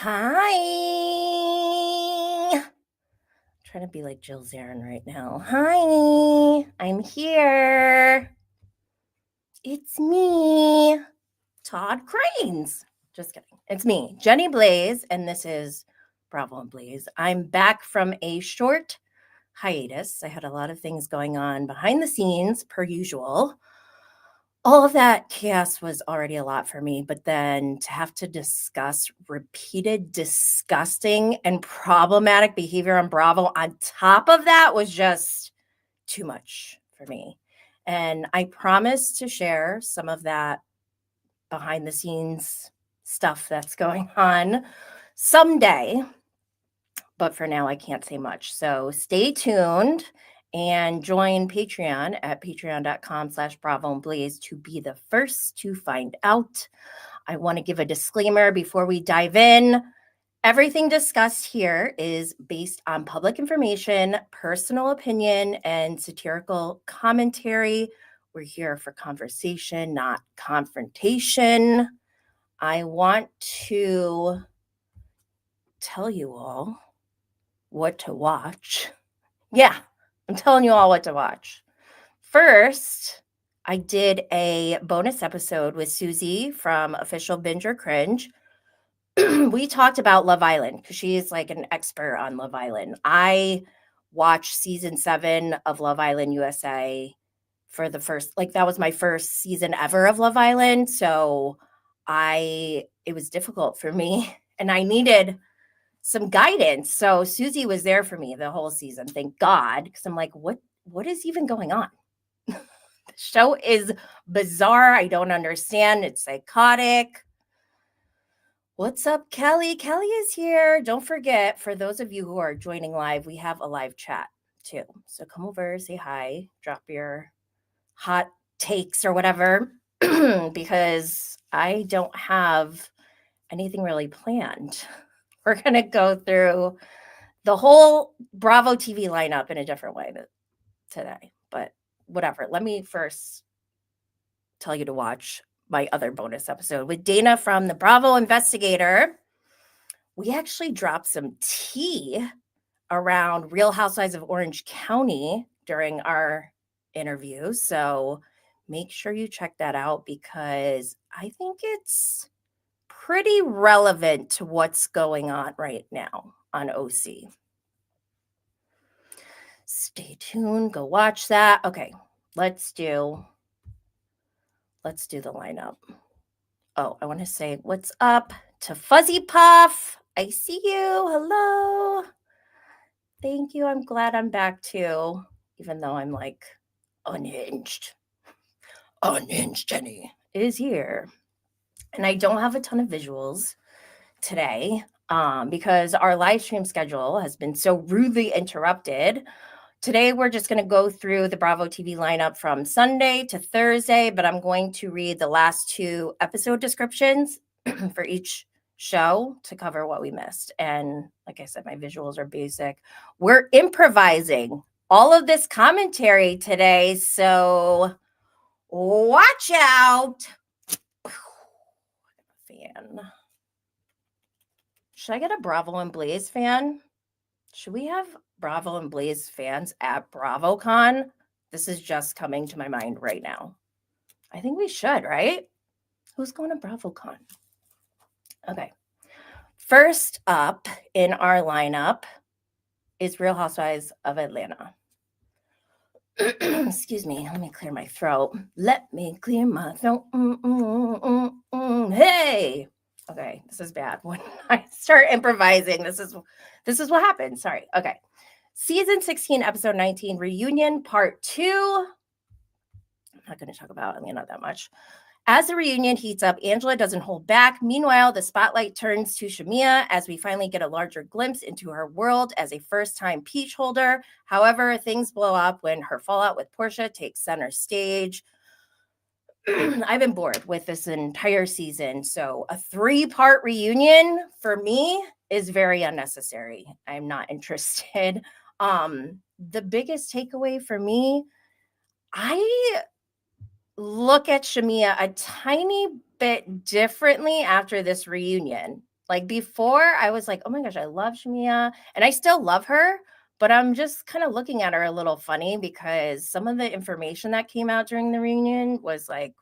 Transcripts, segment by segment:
Hi. Trying to be like Jill Zarin right now. Hi, I'm here. It's me, Todd Cranes. Just kidding. It's me, Jenny Blaze, and this is Bravo and Blaze. I'm back from a short hiatus. I had a lot of things going on behind the scenes, per usual. All of that chaos was already a lot for me, but then to have to discuss repeated, disgusting, and problematic behavior on Bravo on top of that was just too much for me. And I promise to share some of that behind the scenes stuff that's going on someday. But for now, I can't say much. So stay tuned and join Patreon at patreon.com/Bravo and Blaze to be the first to find out. I want to give a disclaimer before we dive in. Everything discussed here is based on public information, personal opinion, and satirical commentary. We're here for conversation, not confrontation. I want to tell you all what to watch. Yeah, I'm telling you all what to watch. First, I did a bonus episode with Susie from Official Binge or Cringe. We talked about Love Island because she is like an expert on Love Island. I watched season 7 of Love Island USA for the first, that was my first season ever of Love Island. So it was difficult for me and I needed some guidance. So Susie was there for me the whole season, thank God, because I'm like, what is even going on? The show is bizarre. I don't understand. It's psychotic. What's up, Kelly? Kelly is here. Don't forget, for those of you who are joining live, we have a live chat too. So come over, say hi, drop your hot takes or whatever, because I don't have anything really planned. We're going to go through the whole Bravo TV lineup in a different way today, but whatever. Let me first tell you to watch my other bonus episode with Dana from the Bravo Investigator. We actually dropped some tea around Real Housewives of Orange County during our interview. So make sure you check that out because I think it's pretty relevant to what's going on right now on OC. Stay tuned. Go watch that. Okay, let's do the lineup. Oh, I want to say what's up to Fuzzy Puff. I see you. Hello. Thank you. I'm glad I'm back too, even though I'm like unhinged. Unhinged Jenny is here. And I don't have a ton of visuals today because our live stream schedule has been so rudely interrupted. Today, we're just going to go through the Bravo TV lineup from Sunday to Thursday, but I'm going to read the last 2 episode descriptions for each show to cover what we missed. And like I said, my visuals are basic. We're improvising all of this commentary today, so watch out. Fan. Should I get a Bravo and Blaze fan? Should we have Bravo and Blaze fans at BravoCon? This is just coming to my mind right now. I think we should, right? Who's going to BravoCon? Okay. First up in our lineup is Real Housewives of Atlanta. Excuse me. Let me clear my throat. Let me clear my throat. Hey. Okay, this is bad. When I start improvising, this is what happens. Sorry. Okay. Season 16, episode 19, reunion part 2. I'm not going to talk about Atlanta that much. As the reunion heats up, Angela doesn't hold back. Meanwhile, the spotlight turns to Shamia as we finally get a larger glimpse into her world as a first-time peach holder. However, things blow up when her fallout with Portia takes center stage. I've been bored with this entire season, so a 3-part reunion for me is very unnecessary. I'm not interested. The biggest takeaway for me, I look at Shamia a tiny bit differently after this reunion. Like before, I was like, oh my gosh, I love Shamia, and I still love her, but I'm just kind of looking at her a little funny because some of the information that came out during the reunion was like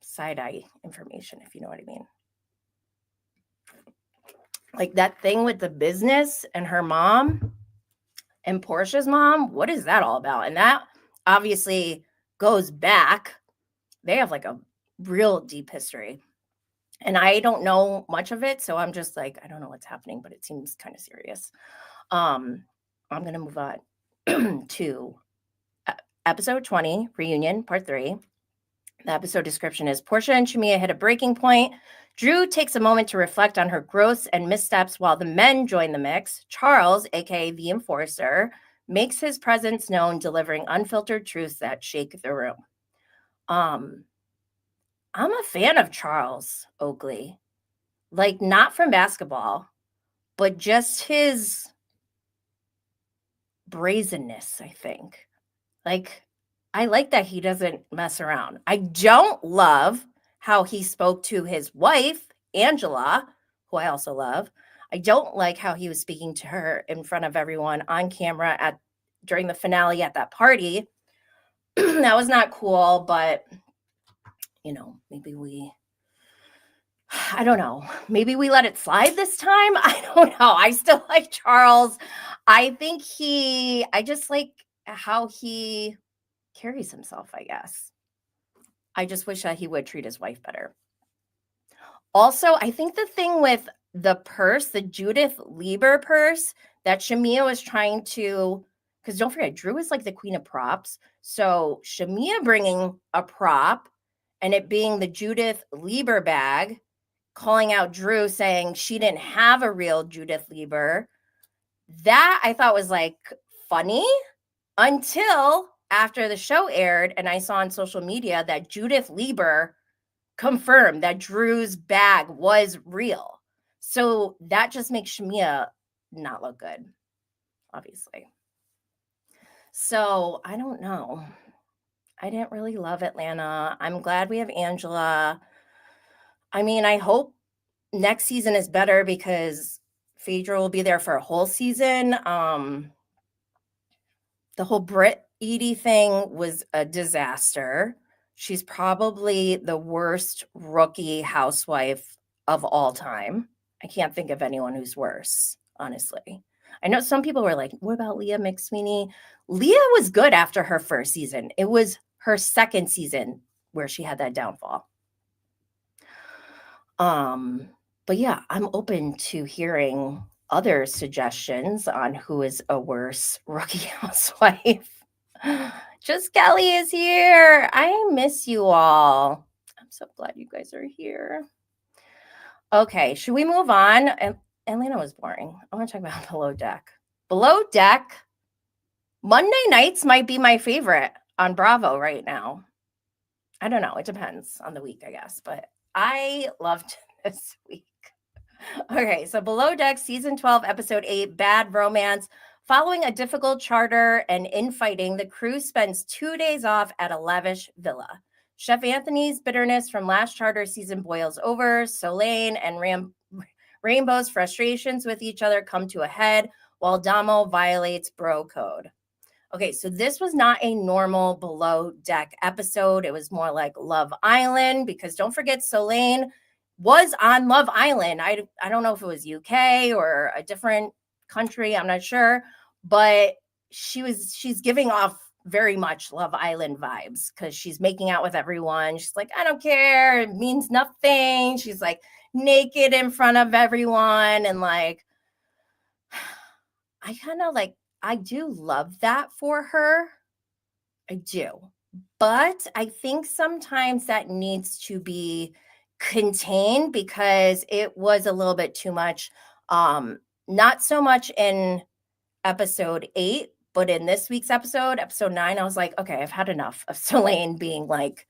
side-eye information, if you know what I mean. Like that thing with the business and her mom and Portia's mom, what is that all about? And that obviously goes back. They have like a real deep history. And I don't know much of it, so I'm just like, I don't know what's happening, but it seems kind of serious. I'm going to move on to episode 20, reunion, part 3. The episode description is Portia and Shamia hit a breaking point. Drew takes a moment to reflect on her growths and missteps while the men join the mix. Charles, aka the enforcer, makes his presence known, delivering unfiltered truths that shake the room. I'm a fan of Charles Oakley. Like, not from basketball, but just his brazenness, I think. Like, I like that he doesn't mess around. I don't love how he spoke to his wife, Angela, who I also love. I don't like how he was speaking to her in front of everyone on camera during the finale at that party. That was not cool, but maybe I don't know. Maybe we let it slide this time. I don't know. I still like Charles. I just like how he carries himself, I guess. I just wish that he would treat his wife better. Also, I think the thing with the purse, the Judith Lieber purse that Shamia was trying to, because don't forget, Drew is like the queen of props. So Shamia bringing a prop and it being the Judith Lieber bag, calling out Drew saying she didn't have a real Judith Lieber. That I thought was like funny until after the show aired and I saw on social media that Judith Lieber confirmed that Drew's bag was real. So that just makes Shamia not look good, obviously. So I don't know. I didn't really love Atlanta. I'm glad we have Angela. I mean, I hope next season is better because Phaedra will be there for a whole season. The whole Brit Edie thing was a disaster. She's probably the worst rookie housewife of all time. I can't think of anyone who's worse, honestly. I know some people were like, what about Leah McSweeney? Leah was good after her first season. It was her second season where she had that downfall. But yeah, I'm open to hearing other suggestions on who is a worse rookie housewife. Just Kelly is here. I miss you all. I'm so glad you guys are here. Okay, should we move on? Atlanta was boring. I want to talk about Below Deck. Below Deck, Monday nights might be my favorite on Bravo right now. I don't know. It depends on the week, I guess. But I loved this week. Okay, so Below Deck, Season 12, Episode 8, Bad Romance. Following a difficult charter and infighting, the crew spends 2 days off at a lavish villa. Chef Anthony's bitterness from last charter season boils over. Soleil and Rainbow's frustrations with each other come to a head, while Damo violates bro code. Okay, so this was not a normal Below Deck episode. It was more like Love Island, because don't forget Soleil was on Love Island. I don't know if it was UK or a different country. I'm not sure, but she's giving off very much Love Island vibes because she's making out with everyone. She's like, I don't care. It means nothing. She's like naked in front of everyone. And like, I do love that for her. I do. But I think sometimes that needs to be contained because it was a little bit too much. Not so much in episode 8, but in this week's episode 9, I was like, okay, I've had enough of Soleil being like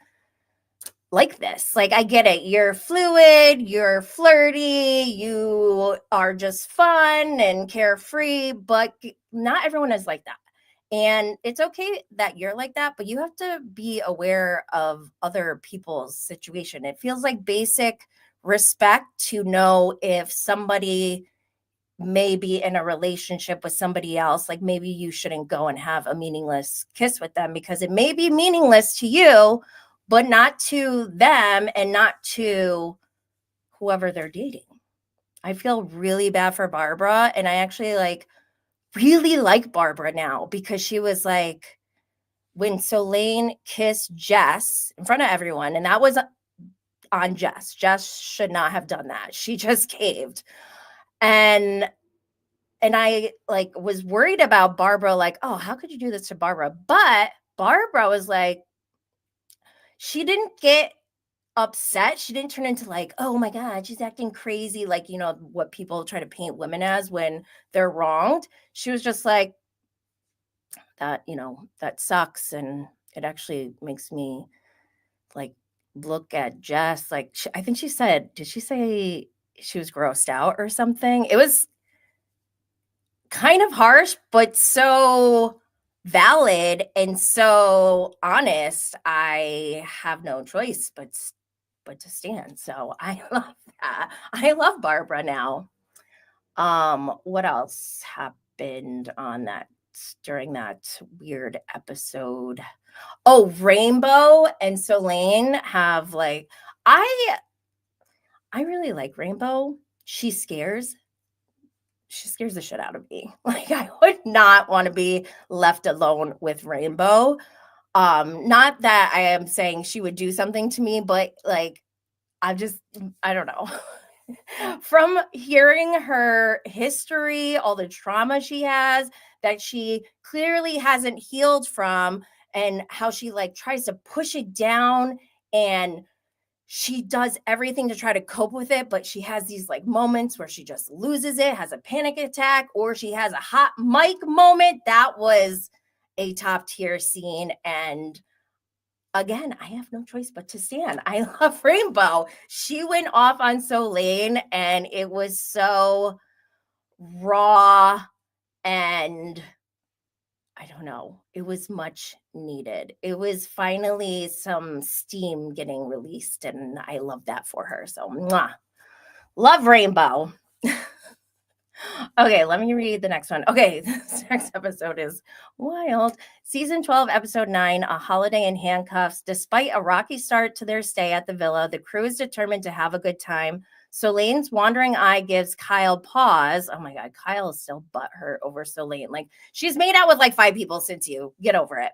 this. Like, I get it. You're fluid, you're flirty, you are just fun and carefree, but not everyone is like that. And it's okay that you're like that, but you have to be aware of other people's situation. It feels like basic respect to know if somebody may be in a relationship with somebody else. Like maybe you shouldn't go and have a meaningless kiss with them because it may be meaningless to you, but not to them and not to whoever they're dating. I feel really bad for Barbara. And I actually really like Barbara now because she was like, when Solane kissed Jess in front of everyone, and that was on Jess. Jess should not have done that. She just caved. And I was worried about Barbara, like, oh, how could you do this to Barbara? But Barbara was like, she didn't get upset. She didn't turn into like, oh my God, she's acting crazy. Like, what people try to paint women as when they're wronged. She was just like, that, that sucks. And it actually makes me like look at Jess. Like, I think she said, did she say she was grossed out or something? It was kind of harsh, but so valid and so honest. I have no choice but to stand. So I love that. I love Barbara now. What else happened on that during that weird episode? Oh, Rainbow and Solane have I really like Rainbow. She scares the shit out of me. Like I would not want to be left alone with Rainbow. Not that I am saying she would do something to me, but like I don't know. From hearing her history, all the trauma she has that she clearly hasn't healed from, and how she tries to push it down, and she does everything to try to cope with it, but she has these moments where she just loses it, has a panic attack, or she has a hot mic moment. That was a top tier scene. And again, I have no choice but to stand. I love Rainbow. She went off on Solane and it was so raw, and I don't know. It was much needed. It was finally some steam getting released, and I love that for her. So, mwah. Love Rainbow. Okay, let me read the next one. Okay, this next episode is wild. Season 12, episode 9, A Holiday in Handcuffs. Despite a rocky start to their stay at the villa, the crew is determined to have a good time. Solane's wandering eye gives Kyle pause. Oh my God, Kyle is still butthurt over Solane. Like, she's made out with 5 people since you. Get over it.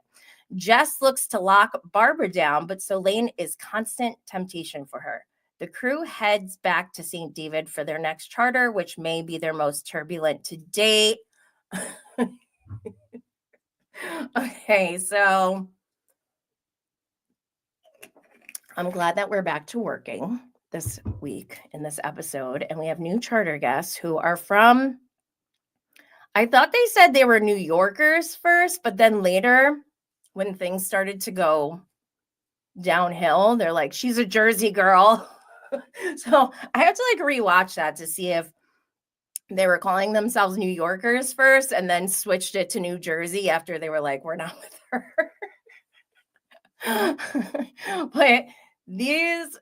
Jess looks to lock Barbara down, but Solane is constant temptation for her. The crew heads back to St. David for their next charter, which may be their most turbulent to date. Okay, so I'm glad that we're back to working this week in this episode, and we have new charter guests who are from, I thought they said they were New Yorkers first, but then later when things started to go downhill, they're like, she's a Jersey girl. So I have to rewatch that to see if they were calling themselves New Yorkers first and then switched it to New Jersey after they were like, we're not with her. But these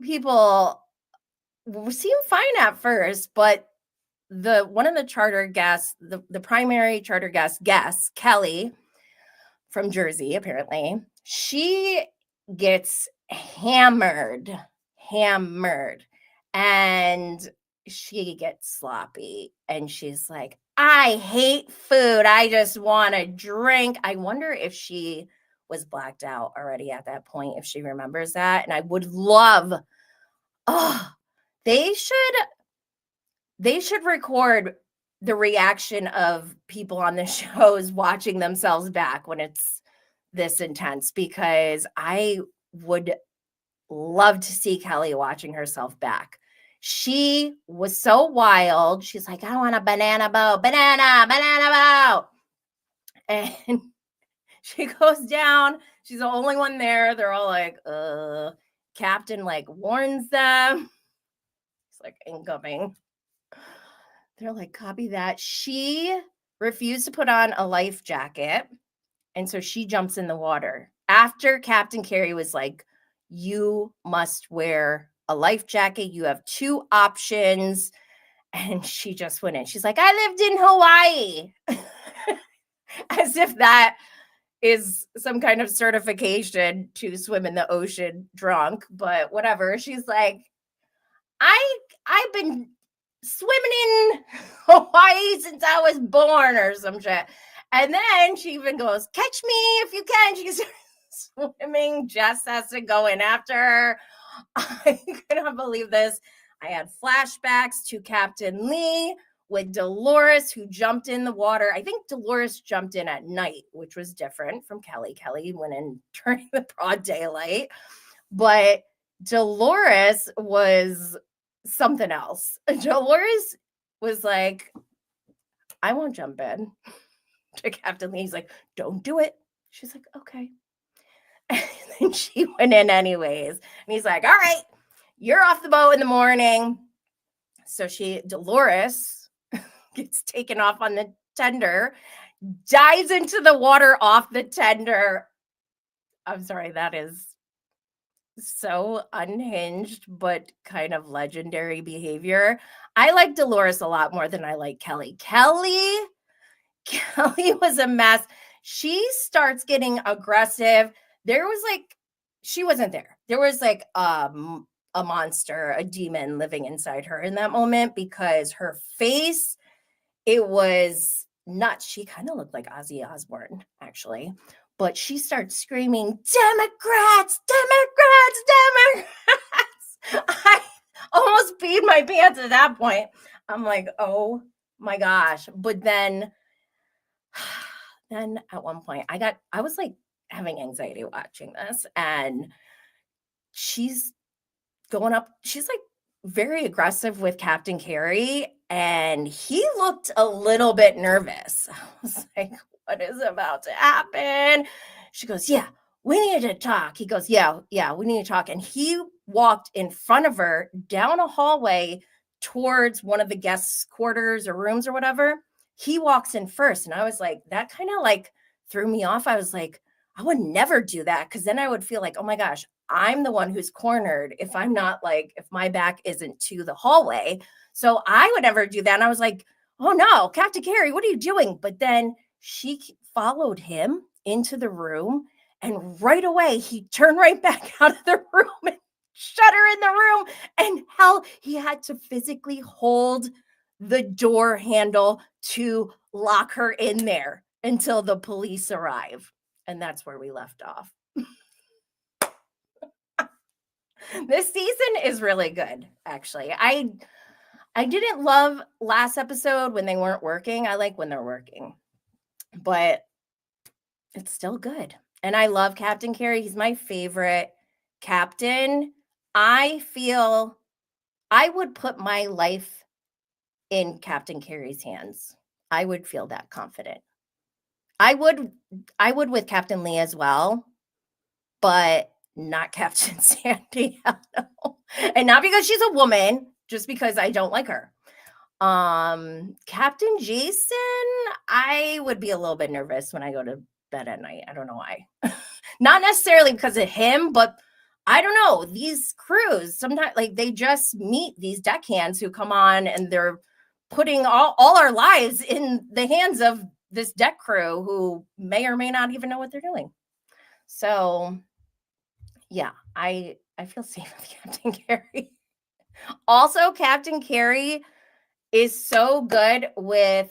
people seem fine at first, but one of the charter guests, the primary charter guest, Kelly from Jersey, apparently, she gets hammered, and she gets sloppy, and she's like, I hate food. I just want to drink. I wonder if she was blacked out already at that point, if she remembers that. And I would love, they should record the reaction of people on the shows watching themselves back when it's this intense, because I would love to see Kelly watching herself back. She was so wild. She's like, I want a banana boat, banana boat. And she goes down. She's the only one there. They're all like, Captain warns them. It's like, incoming. They're like, copy that. She refused to put on a life jacket. And so she jumps in the water after Captain Carey was like, you must wear a life jacket. You have 2 options. And she just went in. She's like, I lived in Hawaii. As if that is some kind of certification to swim in the ocean drunk, but whatever. She's like, I've been swimming in Hawaii since I was born or some shit. And then she even goes, catch me if you can. She's swimming. Jess has to go in after her. I cannot believe this. I had flashbacks to Captain Lee with Dolores, who jumped in the water. I think Dolores jumped in at night, which was different from Kelly. Kelly went in during the broad daylight. But Dolores was something else. Dolores was like, I won't jump in. To Captain Lee, he's like, don't do it. She's like, okay. And then she went in anyways. And he's like, all right, you're off the boat in the morning. So Dolores gets taken off on the tender, dives into the water off the tender. I'm sorry, that is so unhinged, but kind of legendary behavior. I like Dolores a lot more than I like Kelly. Kelly was a mess. She starts getting aggressive. There was like, she wasn't there. There was like a monster, a demon living inside her in that moment because her face, it was nuts. She kind of looked like Ozzy Osbourne, actually. But she starts screaming, Democrats, Democrats, Democrats. I almost peed my pants at that point. I'm like, oh my gosh. But then at one point I was like having anxiety watching this, and she's going up. She's like very aggressive with Captain Carey, and he looked a little bit nervous. I was like, what is about to happen? She goes, yeah, we need to talk. He goes, yeah, we need to talk. And he walked in front of her down a hallway towards one of the guests' quarters or rooms or whatever. He walks in first. And I was like, that kind of like threw me off. I was like, I would never do that, because then I would feel like, oh my gosh, I'm the one who's cornered if I'm not like, if my back isn't to the hallway. So I would never do that. And I was like, oh no, Captain Carey, what are you doing? But then she followed him into the room, and right away he turned right back out of the room and shut her in the room. And hell, he had to physically hold the door handle to lock her in there until the police arrive. And that's where we left off. This season is really good, actually. I didn't love last episode when they weren't working. I like when they're working, but it's still good. And I love Captain Carey. He's my favorite captain. I feel I would put my life in Captain Carey's hands. I would feel that confident. I would with Captain Lee as well, but not Captain Sandy. And not because she's a woman, just because I don't like her. Captain Jason, I would be a little bit nervous when I go to bed at night. I don't know why. Not necessarily because of him, but I don't know. These crews, sometimes like they just meet these deckhands who come on, and they're putting all our lives in the hands of this deck crew who may or may not even know what they're doing. So yeah, I feel safe with Captain Carey. Also, Captain Carey is so good with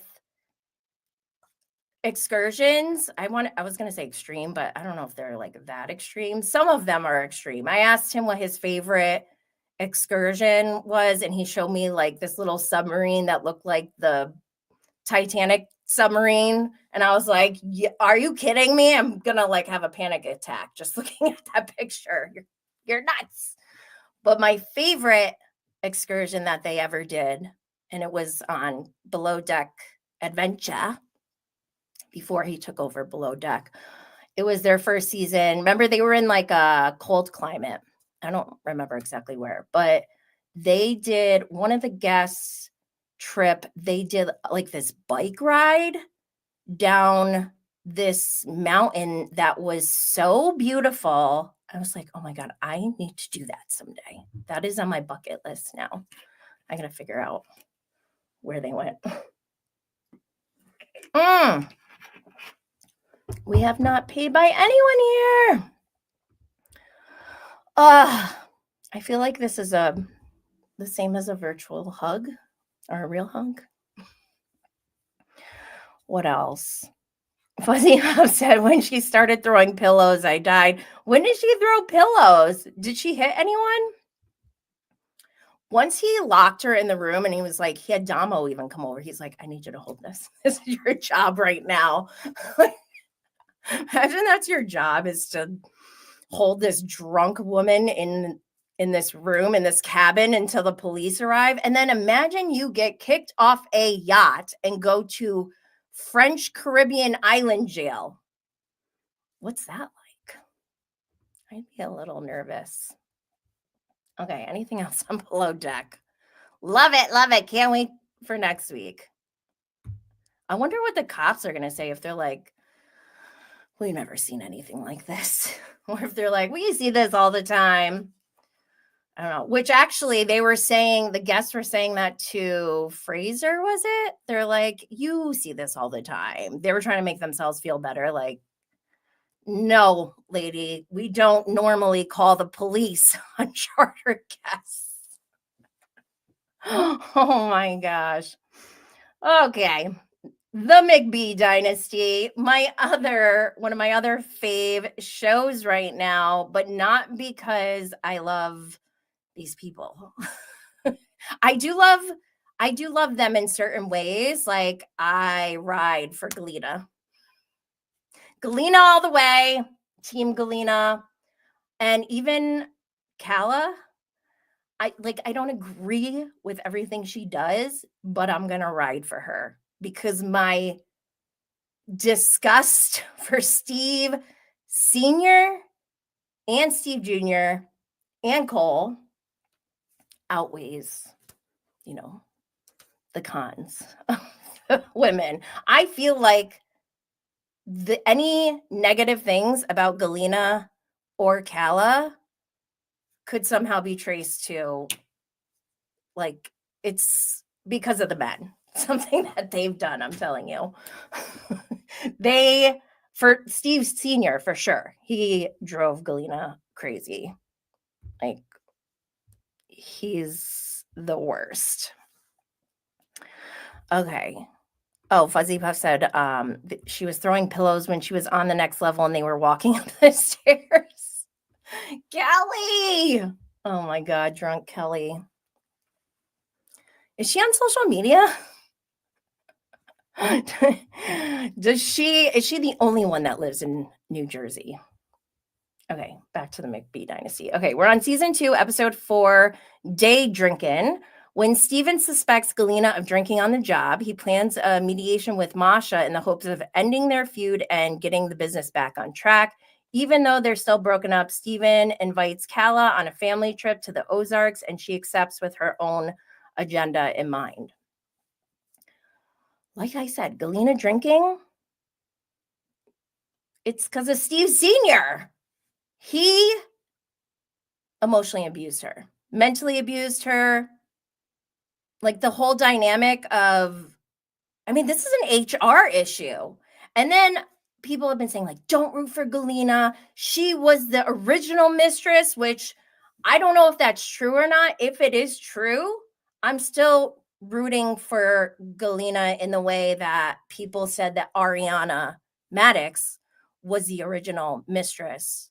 excursions. I was going to say extreme, but I don't know if they're like that extreme. Some of them are extreme. I asked him what his favorite excursion was, and he showed me like this little submarine that looked like the Titanic submarine. And I was like, are you kidding me? I'm going to like have a panic attack just looking at that picture. You're nuts. But my favorite excursion that they ever did, and it was on Below Deck Adventure before he took over Below Deck. It was their first season. Remember, they were in like a cold climate. I don't remember exactly where, but they did one of the guests' trip. They did like this bike ride down this mountain that was so beautiful. I was like, oh my God, I need to do that someday. That is on my bucket list now. I gotta figure out where they went. We have not paid by anyone here. I feel like this is the same as a virtual hug or a real hug. What else? Fuzzy Mom said when she started throwing pillows, I died. When did she throw pillows? Did she hit anyone? Once he locked her in the room and he was like, he had Damo even come over. He's like, I need you to hold this. This is your job right now. Imagine that's your job, is to hold this drunk woman in this room, in this cabin, until the police arrive. And then imagine you get kicked off a yacht and go to French Caribbean island jail. What's that like? I'd be a little nervous. Okay, anything else on Below Deck? Love it, love it. Can't wait for next week. I wonder what the cops are going to say if they're like, we've never seen anything like this. Or if they're like, we see this all the time. I don't know. Which actually they were saying, the guests were saying that to Fraser, was it? They're like, you see this all the time. They were trying to make themselves feel better. Like, no, lady, we don't normally call the police on charter guests. Oh my gosh. Okay. The McBee Dynasty, one of my other fave shows right now, but not because I love these people. I do love them in certain ways. Like, I ride for Galena. Galena all the way, Team Galena. And even Kala, I don't agree with everything she does, but I'm going to ride for her because my disgust for Steve Sr. and Steve Jr. and Cole outweighs, the cons of women. I feel like any negative things about Galena or Kala could somehow be traced to, like, it's because of the men. Something that they've done, I'm telling you. For Steve Sr., for sure, he drove Galena crazy. Like, he's the worst. Okay. Oh, Fuzzy Puff said she was throwing pillows when she was on the next level and they were walking up the stairs. Kelly! Oh my God, drunk Kelly. Is she on social media? Is she the only one that lives in New Jersey? Okay, back to the McBee Dynasty. Okay, we're on season 2, episode 4, Day Drinkin'. When Steven suspects Galena of drinking on the job, he plans a mediation with Masha in the hopes of ending their feud and getting the business back on track. Even though they're still broken up, Steven invites Kala on a family trip to the Ozarks, and she accepts with her own agenda in mind. Like I said, Galena drinking, it's because of Steve Sr. He emotionally abused her, mentally abused her. Like, the whole dynamic of, this is an HR issue. And then people have been saying, like, don't root for Galena. She was the original mistress, which I don't know if that's true or not. If it is true, I'm still rooting for Galena in the way that people said that Ariana Maddox was the original mistress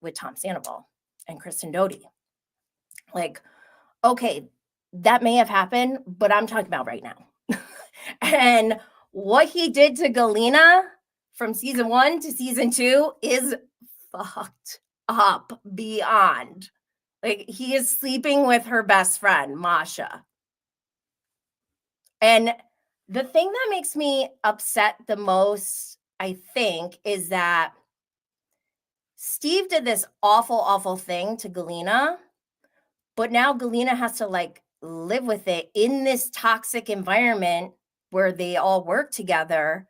with Tom Sandoval and Kristen Doty. Like, okay, that may have happened, but I'm talking about right now. And what he did to Galena from season 1 to season 2 is fucked up beyond. Like, he is sleeping with her best friend, Masha. And the thing that makes me upset the most, I think, is that Steve did this awful, awful thing to Galena, but now Galena has to, like, live with it in this toxic environment where they all work together.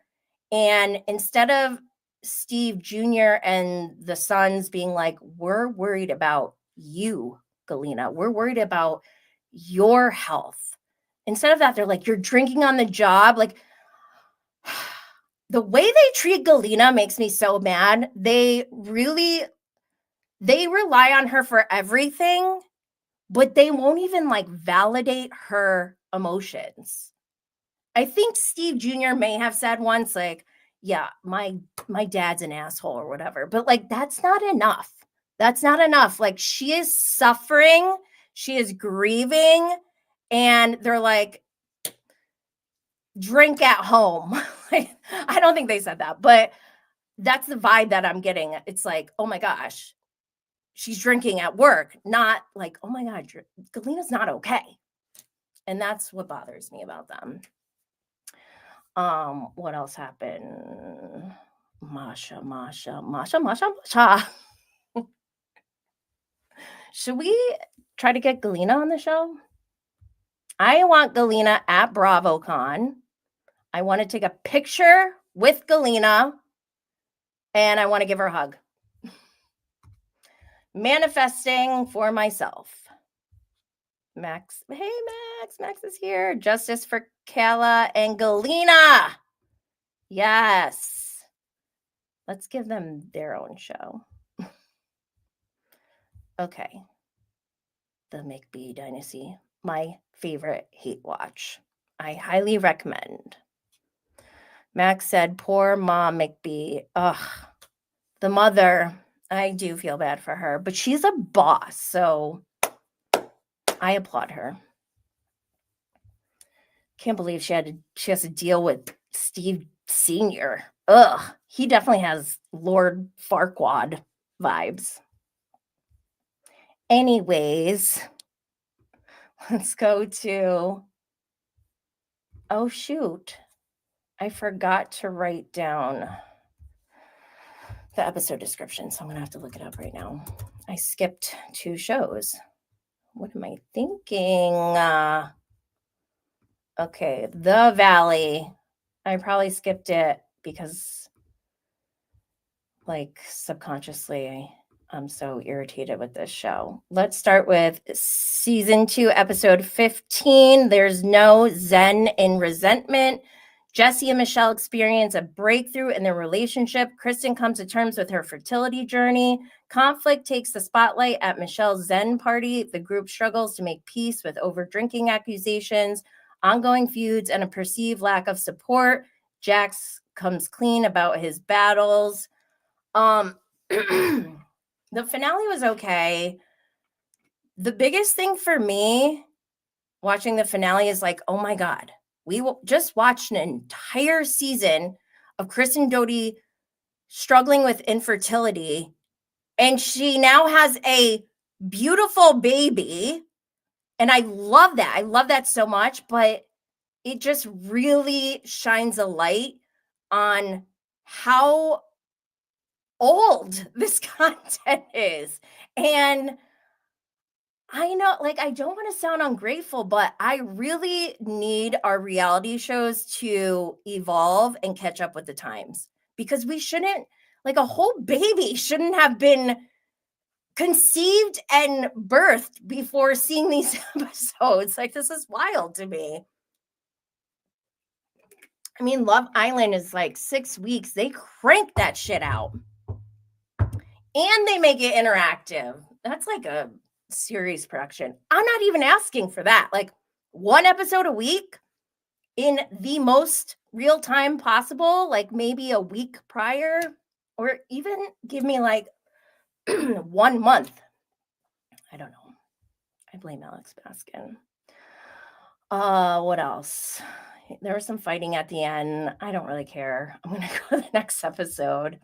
And instead of Steve Jr. and the sons being like, we're worried about you, Galena. We're worried about your health. Instead of that, they're like, you're drinking on the job. Like, the way they treat Galena makes me so mad. They rely on her for everything, but they won't even like validate her emotions. I think Steve Jr. may have said once, like, yeah, my dad's an asshole or whatever, but like, that's not enough. That's not enough. Like, she is suffering, she is grieving, and they're like, drink at home. Like, I don't think they said that, but that's the vibe that I'm getting. It's like, oh my gosh, she's drinking at work, not like, oh my God, Galena's not okay. And that's what bothers me about them. What else happened? Masha. Should we try to get Galena on the show? I want Galena at BravoCon. I want to take a picture with Galena and I want to give her a hug. Manifesting for myself. Max. Hey, Max. Max is here. Justice for Kala and Galena. Yes. Let's give them their own show. Okay. The McBee Dynasty. My favorite hate watch. I highly recommend. Max said, poor mom McBee. Ugh. The mother. I do feel bad for her, but she's a boss, so I applaud her. Can't believe she has to deal with Steve Sr. Ugh, he definitely has Lord Farquaad vibes. Anyways, let's go to, oh shoot, I forgot to write down the episode description, so I'm gonna have to look it up right now. I skipped 2 shows. What am I thinking? Okay, The Valley. I probably skipped it because, like, subconsciously, I'm so irritated with this show. Let's start with season 2, episode 15. There's no Zen in resentment. Jesse and Michelle experience a breakthrough in their relationship. Kristen comes to terms with her fertility journey. Conflict takes the spotlight at Michelle's Zen party. The group struggles to make peace with over-drinking accusations, ongoing feuds, and a perceived lack of support. Jax comes clean about his battles. The finale was okay. The biggest thing for me watching the finale is like, oh my God, we just watched an entire season of Kristen Doty struggling with infertility, and she now has a beautiful baby. And I love that. I love that so much, but it just really shines a light on how old this content is. And I know, like, I don't want to sound ungrateful, but I really need our reality shows to evolve and catch up with the times, because we shouldn't, like, a whole baby shouldn't have been conceived and birthed before seeing these episodes. Like, this is wild to me. I mean, Love Island is like 6 weeks. They crank that shit out. And they make it interactive. That's like a series production. I'm not even asking for that. Like, 1 episode a week in the most real time possible, like maybe a week prior, or even give me like 1 month. I don't know. I blame Alex Baskin. What else? There was some fighting at the end. I don't really care. I'm going to go to the next episode.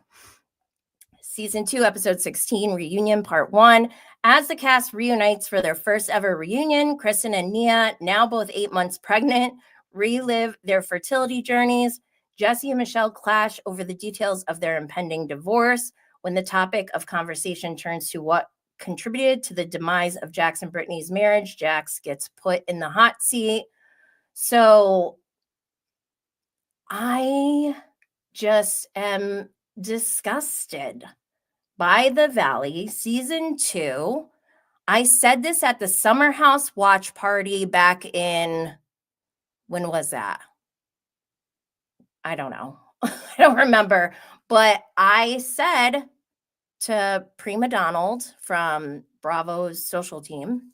Season 2, episode 16, Reunion Part 1. As the cast reunites for their first ever reunion, Kristen and Nia, now both 8 months pregnant, relive their fertility journeys. Jesse and Michelle clash over the details of their impending divorce. When the topic of conversation turns to what contributed to the demise of Jax and Brittany's marriage, Jax gets put in the hot seat. So I just am disgusted by the Valley season 2. I said this at the Summer House watch party back in, when was that? I don't know. I don't remember. But I said to Prima Donald from Bravo's social team,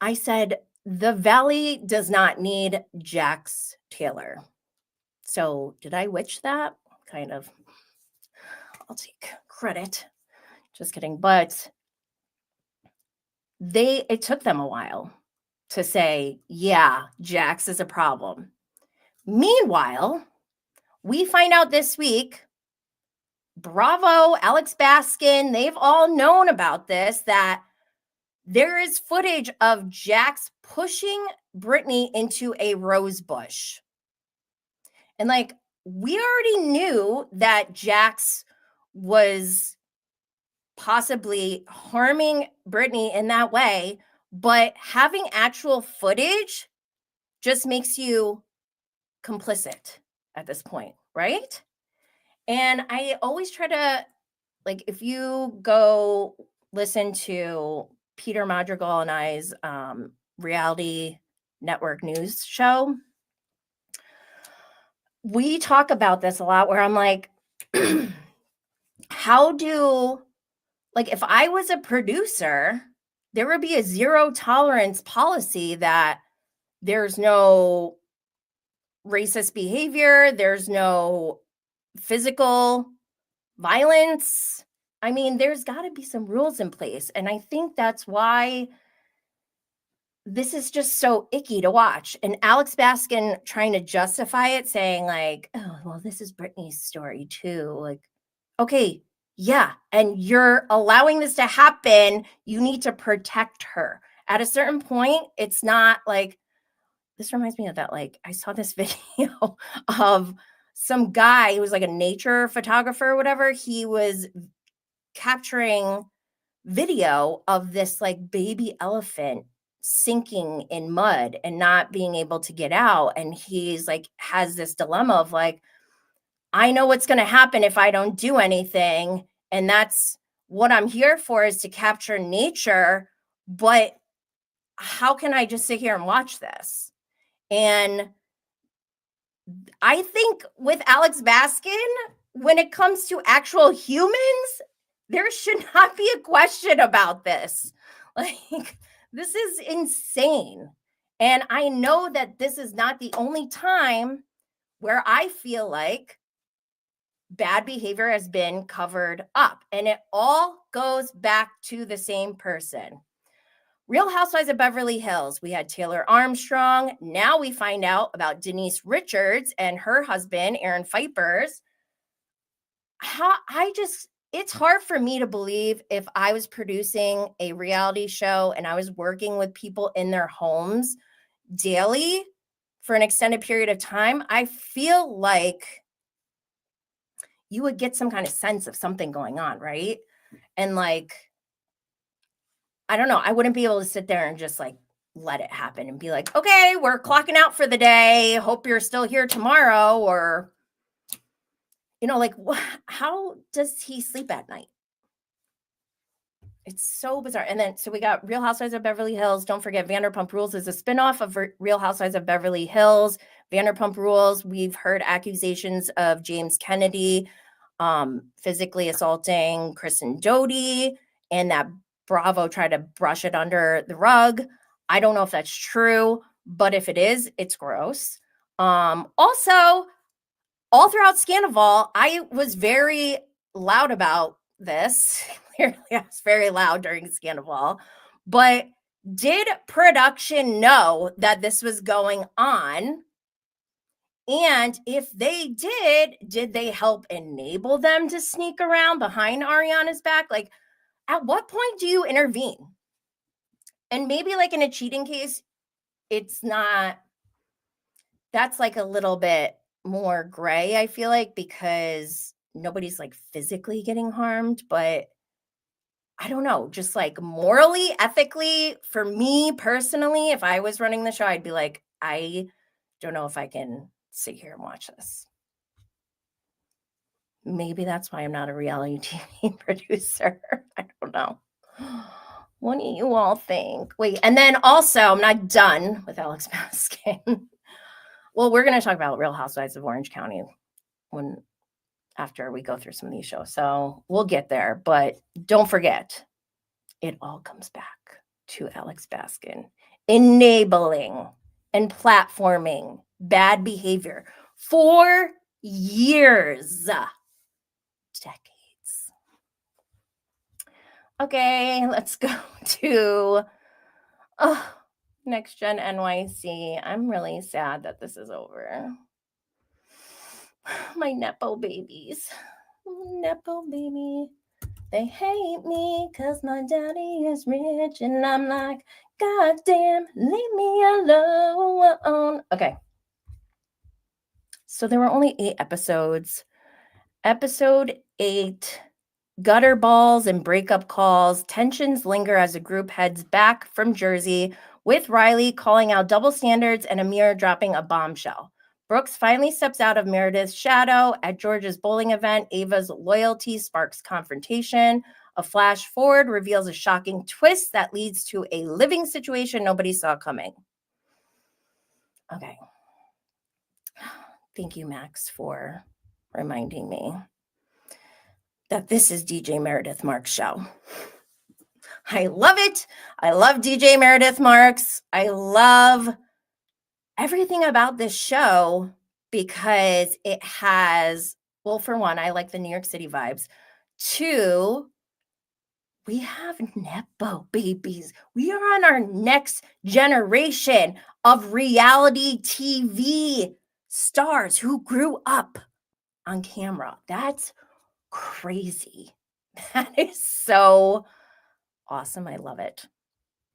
I said, the Valley does not need Jax Taylor. So did I witch that? Kind of. I'll take credit. Just kidding. But it took them a while to say, yeah, Jax is a problem. Meanwhile, we find out this week, Bravo, Alex Baskin, they've all known about this, that there is footage of Jax pushing Brittany into a rose bush. And like, we already knew that Jax was possibly harming Brittany in that way, but having actual footage just makes you complicit at this point, right? And I always try to, like, if you go listen to Peter Madrigal and I's reality network news show, we talk about this a lot where I'm like, how do, like, if I was a producer, there would be a zero tolerance policy that there's no racist behavior, there's no physical violence. I mean, there's got to be some rules in place. And I think that's why this is just so icky to watch. And Alex Baskin trying to justify it, saying like, oh, well, this is Britney's story too. Like, okay, yeah. And you're allowing this to happen. You need to protect her. At a certain point, it's not like, this reminds me of that. Like, I saw this video of some guy who was like a nature photographer or whatever. He was capturing video of this like baby elephant sinking in mud and not being able to get out. And he's like, has this dilemma of like, I know what's going to happen if I don't do anything. And that's what I'm here for, is to capture nature. But how can I just sit here and watch this? And I think with Alex Baskin, when it comes to actual humans, there should not be a question about this. Like, this is insane. And I know that this is not the only time where I feel like bad behavior has been covered up. And it all goes back to the same person. Real Housewives of Beverly Hills, we had Taylor Armstrong. Now we find out about Denise Richards and her husband, Aaron Pfeiffer's. It's hard for me to believe, if I was producing a reality show and I was working with people in their homes daily for an extended period of time, I feel like you would get some kind of sense of something going on, right? And like, I don't know, I wouldn't be able to sit there and just like let it happen and be like, okay, we're clocking out for the day. Hope you're still here tomorrow. Or, you know, like, how does he sleep at night? It's so bizarre. And then, so we got Real Housewives of Beverly Hills. Don't forget, Vanderpump Rules is a spinoff of Real Housewives of Beverly Hills. Vanderpump Rules, we've heard accusations of James Kennedy physically assaulting Kristen Doty, and that Bravo tried to brush it under the rug. I don't know if that's true, but if it is, it's gross. Also, all throughout Scandival, I was very loud about this. Clearly, I was very loud during Scandival. But did production know that this was going on? And if they did they help enable them to sneak around behind Ariana's back? Like, at what point do you intervene? And maybe like in a cheating case, it's not, that's like a little bit more gray, I feel like, because nobody's like physically getting harmed. But I don't know, just like morally, ethically, for me personally, if I was running the show, I'd be like, I don't know if I can sit here and watch this. Maybe that's why I'm not a reality TV producer. I don't know. What do you all think? Wait, and then also, I'm not done with Alex Baskin. Well, we're going to talk about Real Housewives of Orange County after we go through some of these shows. So we'll get there, but don't forget, it all comes back to Alex Baskin enabling and platforming bad behavior for years, decades. Okay, let's go to Next Gen NYC. I'm really sad that this is over. My Nepo babies. Nepo baby. They hate me because my daddy is rich. And I'm like, God damn, leave me alone. Okay. So there were only 8 episodes. Episode 8, gutter balls and breakup calls. Tensions linger as the group heads back from Jersey, with Riley calling out double standards and Amir dropping a bombshell. Brooks finally steps out of Meredith's shadow. At George's bowling event, Ava's loyalty sparks confrontation. A flash forward reveals a shocking twist that leads to a living situation nobody saw coming. Okay. Thank you, Max, for reminding me that this is DJ Meredith Marks' show. I love it. I love DJ Meredith Marks. I love everything about this show because it has, well, for one, I like the New York City vibes. 2, we have Nepo babies. We are on our next generation of reality TV stars who grew up on camera. That's crazy. That is so awesome. I love it.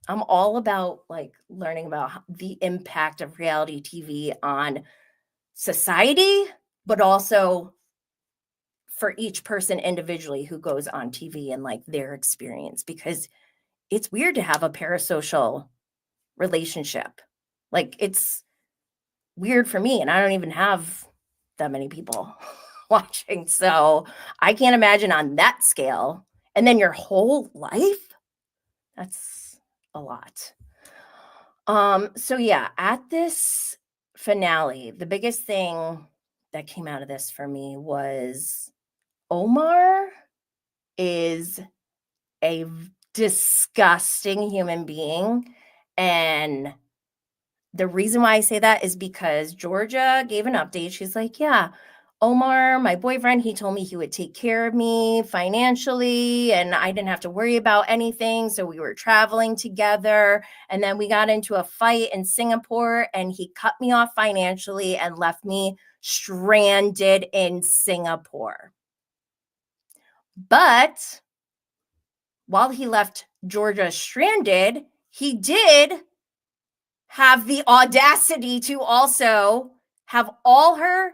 I'm all about like learning about the impact of reality TV on society, but also for each person individually who goes on TV and like their experience, because it's weird to have a parasocial relationship. Like it's weird for me, and I don't even have that many people watching. So I can't imagine on that scale. And then your whole life, that's a lot. So yeah, at this finale, the biggest thing that came out of this for me was Omar is a disgusting human being. And the reason why I say that is because Georgia gave an update. She's like, yeah, Omar, my boyfriend, he told me he would take care of me financially and I didn't have to worry about anything. So we were traveling together. And then we got into a fight in Singapore and he cut me off financially and left me stranded in Singapore. But while he left Georgia stranded, he did have the audacity to also have all her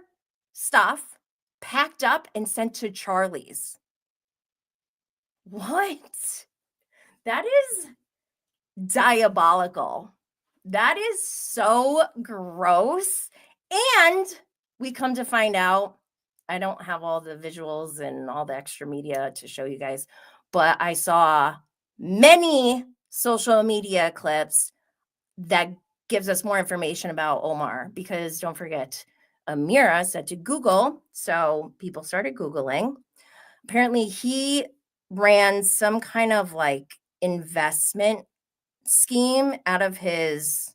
stuff packed up and sent to Charlie's. What? That is diabolical. That is so gross. And we come to find out, I don't have all the visuals and all the extra media to show you guys, but I saw many social media clips that gives us more information about Omar, because don't forget, Amira said to Google, so people started Googling. Apparently he ran some kind of like investment scheme out of his,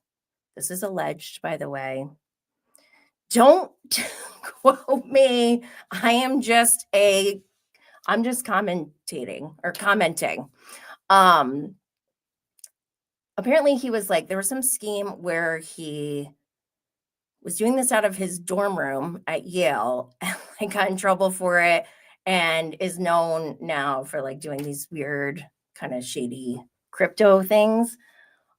this is alleged, by the way. Don't quote me. I'm just commenting. Apparently he was like, there was some scheme where he was doing this out of his dorm room at Yale and got in trouble for it and is known now for like doing these weird kind of shady crypto things.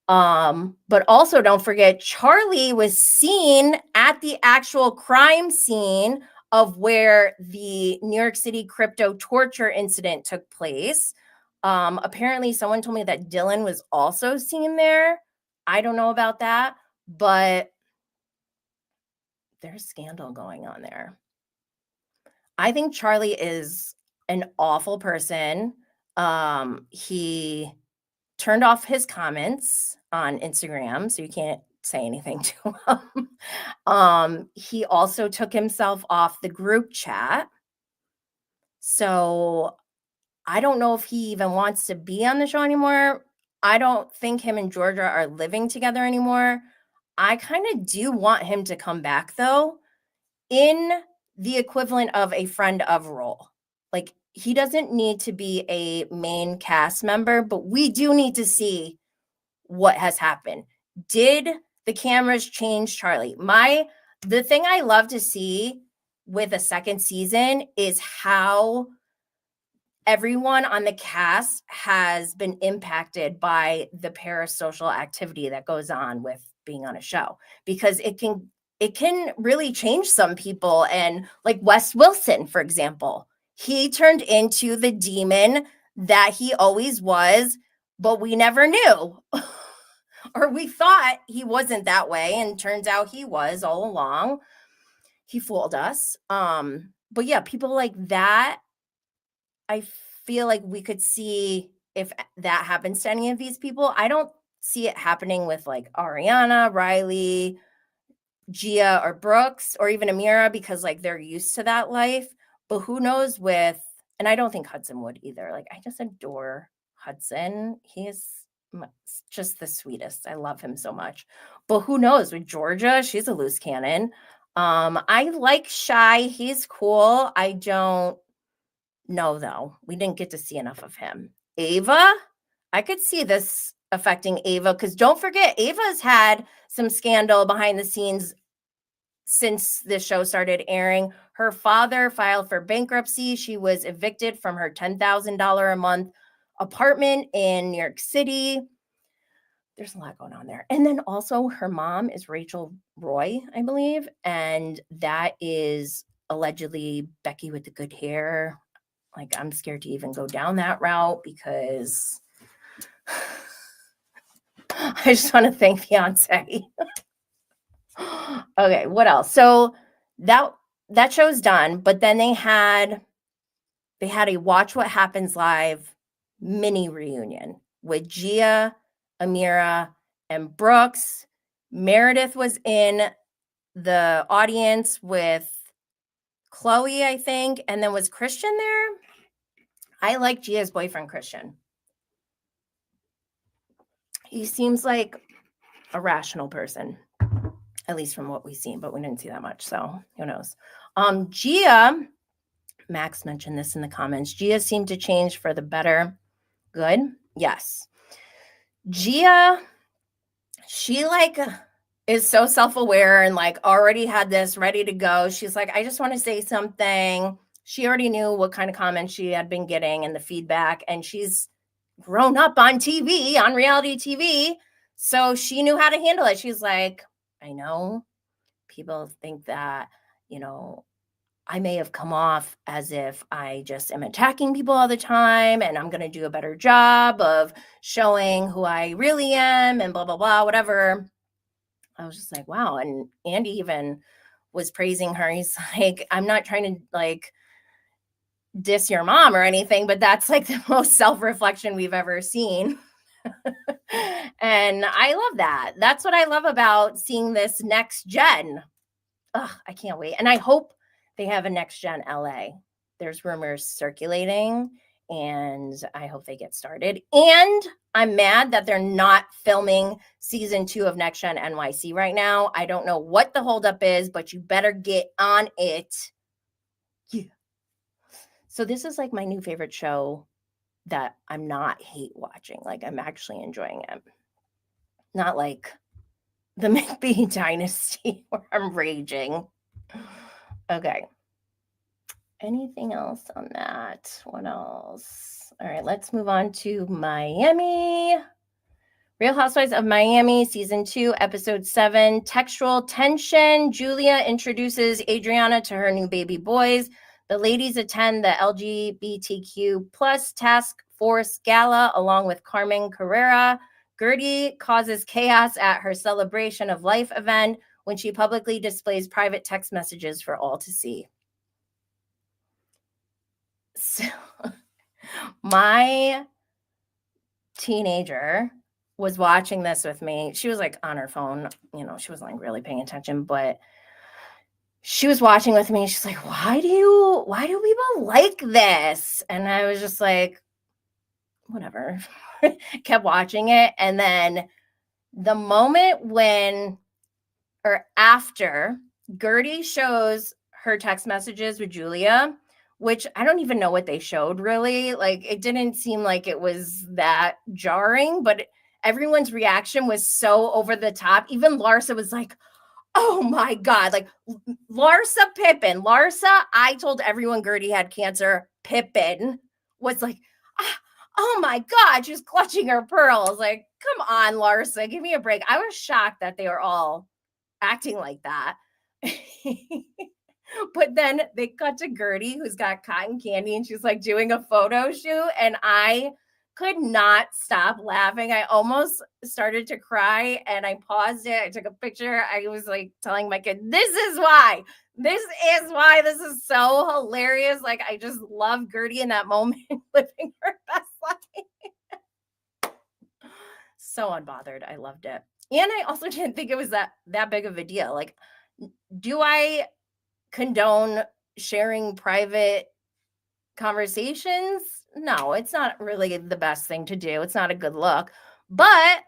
But also don't forget, Charlie was seen at the actual crime scene of where the New York City crypto torture incident took place. Apparently someone told me that Dylan was also seen there. I don't know about that, but there's scandal going on there. I think Charlie is an awful person. He turned off his comments on Instagram, so you can't say anything to him. He also took himself off the group chat. So I don't know if he even wants to be on the show anymore. I don't think him and Georgia are living together anymore. I kind of do want him to come back though, in the equivalent of a friend of RHOA. Like, he doesn't need to be a main cast member, but we do need to see what has happened. Did the cameras change Charlie? The thing I love to see with a second season is how everyone on the cast has been impacted by the parasocial activity that goes on with being on a show, because it can really change some people. And like Wes Wilson, for example, he turned into the demon that he always was, but we never knew. Or we thought he wasn't that way, and turns out he was all along. He fooled us. But yeah, people like that, I feel like we could see if that happens to any of these people. I don't see it happening with like Ariana, Riley, Gia, or Brooks, or even Amira, because like they're used to that life. But who knows with, and I don't think Hudson would either. Like, I just adore Hudson. He is just the sweetest. I love him so much. But who knows with Georgia? She's a loose cannon. I like Shy. He's cool. I don't know though. We didn't get to see enough of him. Ava, I could see this affecting Ava, because don't forget, Ava's had some scandal behind the scenes since the show started airing. Her father filed for bankruptcy. She was evicted from her $10,000 a month apartment in New York City. There's a lot going on there. And then also her mom is Rachel Roy, I believe. And that is allegedly Becky with the good hair. Like, I'm scared to even go down that route, because I just want to thank Beyonce. Okay, what else? So that show's done, but then they had a Watch What Happens Live mini reunion with Gia, Amira, and Brooks. Meredith was in the audience with Chloe, I think, and then was Christian there? I like Gia's boyfriend, Christian. He seems like a rational person, at least from what we've seen, but we didn't see that much, so who knows. Gia, Max mentioned this in the comments, Gia seemed to change for the better. Good? Yes. Gia, she like is so self-aware and like already had this ready to go. She's like, I just want to say something. She already knew what kind of comments she had been getting and the feedback, and she's grown up on TV, on reality TV. So she knew how to handle it. She's like, I know people think that, I may have come off as if I just am attacking people all the time, and I'm going to do a better job of showing who I really am and blah, blah, blah, whatever. I was just like, wow. And Andy even was praising her. He's like, I'm not trying to like diss your mom or anything, but that's like the most self-reflection we've ever seen. And I love that. That's what I love about seeing this next gen. Ugh, I can't wait. And I hope they have a next gen LA. There's rumors circulating, and I hope they get started. And I'm mad that they're not filming season 2 of Next Gen NYC right now. I don't know what the holdup is, but you better get on it. Yeah. So this is like my new favorite show that I'm not hate watching. Like, I'm actually enjoying it. Not like the McBee Dynasty where I'm raging. Okay. Anything else on that? What else? All right, let's move on to Miami. Real Housewives of Miami, Season 2, Episode 7, Textual Tension. Julia introduces Adriana to her new baby boys. The ladies attend the LGBTQ plus task force gala along with Carmen Carrera. Gertie causes chaos at her celebration of life event when she publicly displays private text messages for all to see. So my teenager was watching this with me. She was like on her phone, you know, she wasn't like really paying attention, but she was watching with me. She's like, why do people like this? And I was just like, whatever. Kept watching it. And then the moment when or after Gertie shows her text messages with Julia, which I don't even know what they showed really. Like it didn't seem like it was that jarring, but everyone's reaction was so over the top. Even Larsa was like, oh my God, like Larsa Pippen. Larsa, I told everyone Gertie had cancer. Pippen was like, ah, oh my God, she was clutching her pearls. Like, come on, Larsa, give me a break. I was shocked that they were all acting like that. But then they cut to Gertie, who's got cotton candy, and she's like doing a photo shoot. And I could not stop laughing. I almost started to cry and I paused it. I took a picture. I was like telling my kid, this is why. This is so hilarious. Like, I just love Gertie in that moment, living her best life. So unbothered. I loved it. And I also didn't think it was that big of a deal. Like, do I condone sharing private conversations? No, it's not really the best thing to do. It's not a good look. But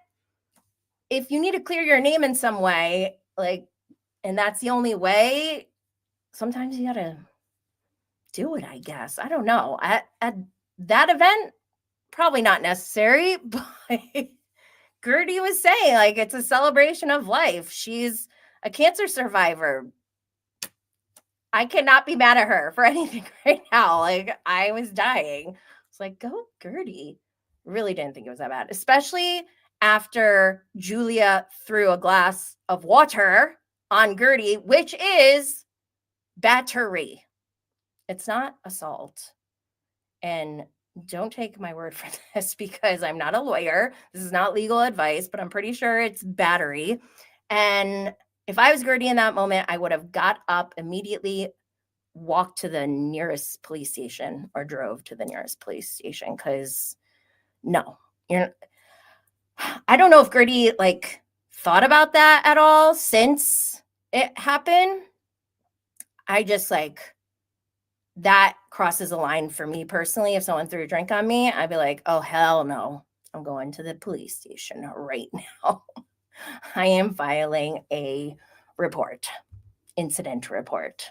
if you need to clear your name in some way, like, and that's the only way, sometimes you gotta do it, I guess. I don't know. At that event, probably not necessary, but Gertie was saying, like, it's a celebration of life. She's a cancer survivor. I cannot be mad at her for anything right now. Like, I was dying. It's like, go Gertie. Really didn't think it was that bad, especially after Julia threw a glass of water on Gertie, which is battery. It's not assault. And don't take my word for this because I'm not a lawyer. This is not legal advice, but I'm pretty sure it's battery. And if I was Gertie in that moment, I would have got up immediately, walked to the nearest police station or drove to the nearest police station because no, I don't know if Gertie like thought about that at all since it happened. I just like that crosses a line for me personally. If someone threw a drink on me, I'd be like, oh, hell no. I'm going to the police station right now. I am filing a report, incident report.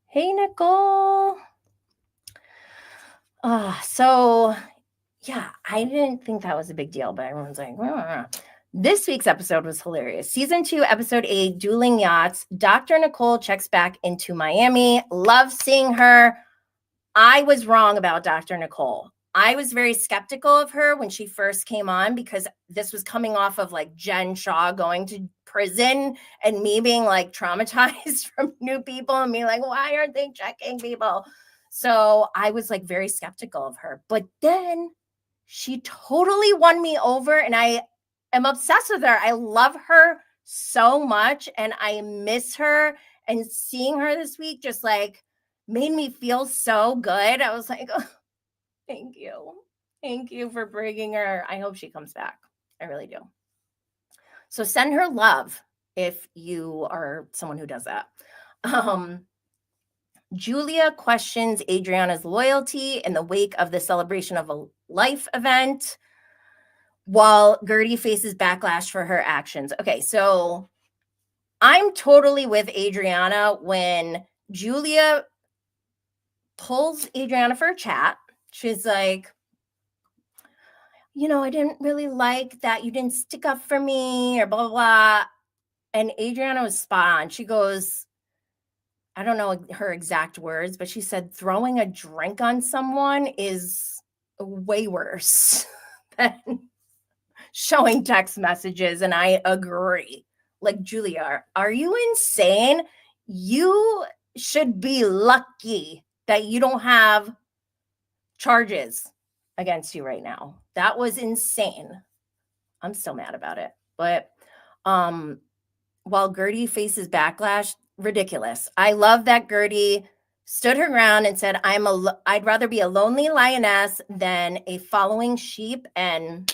Hey, Nicole. So yeah, I didn't think that was a big deal, but everyone's like, This week's episode was hilarious. Season 2, episode 8, Dueling Yachts. Dr. Nicole checks back into Miami. Love seeing her. I was wrong about Dr. Nicole. I was very skeptical of her when she first came on because this was coming off of like Jen Shaw going to prison and me being like traumatized from new people and me like, why aren't they checking people? So I was like very skeptical of her. But then she totally won me over and I am obsessed with her. I love her so much and I miss her. And seeing her this week just like made me feel so good. I was like, oh, thank you. Thank you for bringing her. I hope she comes back. I really do. So send her love if you are someone who does that. Julia questions Adriana's loyalty in the wake of the celebration of a life event, while Gertie faces backlash for her actions. Okay, so I'm totally with Adriana when Julia pulls Adriana for a chat. She's like, I didn't really like that you didn't stick up for me or blah, blah, blah. And Adriana was spot on. She goes, I don't know her exact words, but she said throwing a drink on someone is way worse than showing text messages. And I agree. Like, Julia, are you insane? You should be lucky that you don't have charges against you right now. That was insane. I'm still mad about it. But while Gertie faces backlash, ridiculous. I love that Gertie stood her ground and said, I'd rather be a lonely lioness than a following sheep. And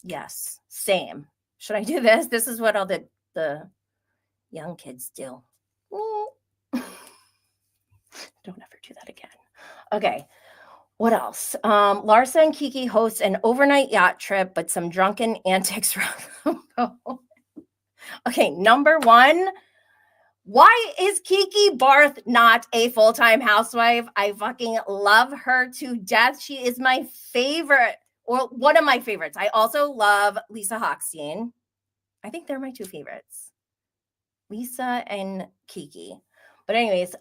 yes, same. Should I do this? This is what all the young kids do. Don't ever do that again. Okay. What else? Larsa and Kiki host an overnight yacht trip, but some drunken antics around the boat. Okay, number one, why is Kiki Barth not a full-time housewife? I fucking love her to death. She is my favorite, or one of my favorites. I also love Lisa Hochstein. I think they're my two favorites, Lisa and Kiki. But anyways,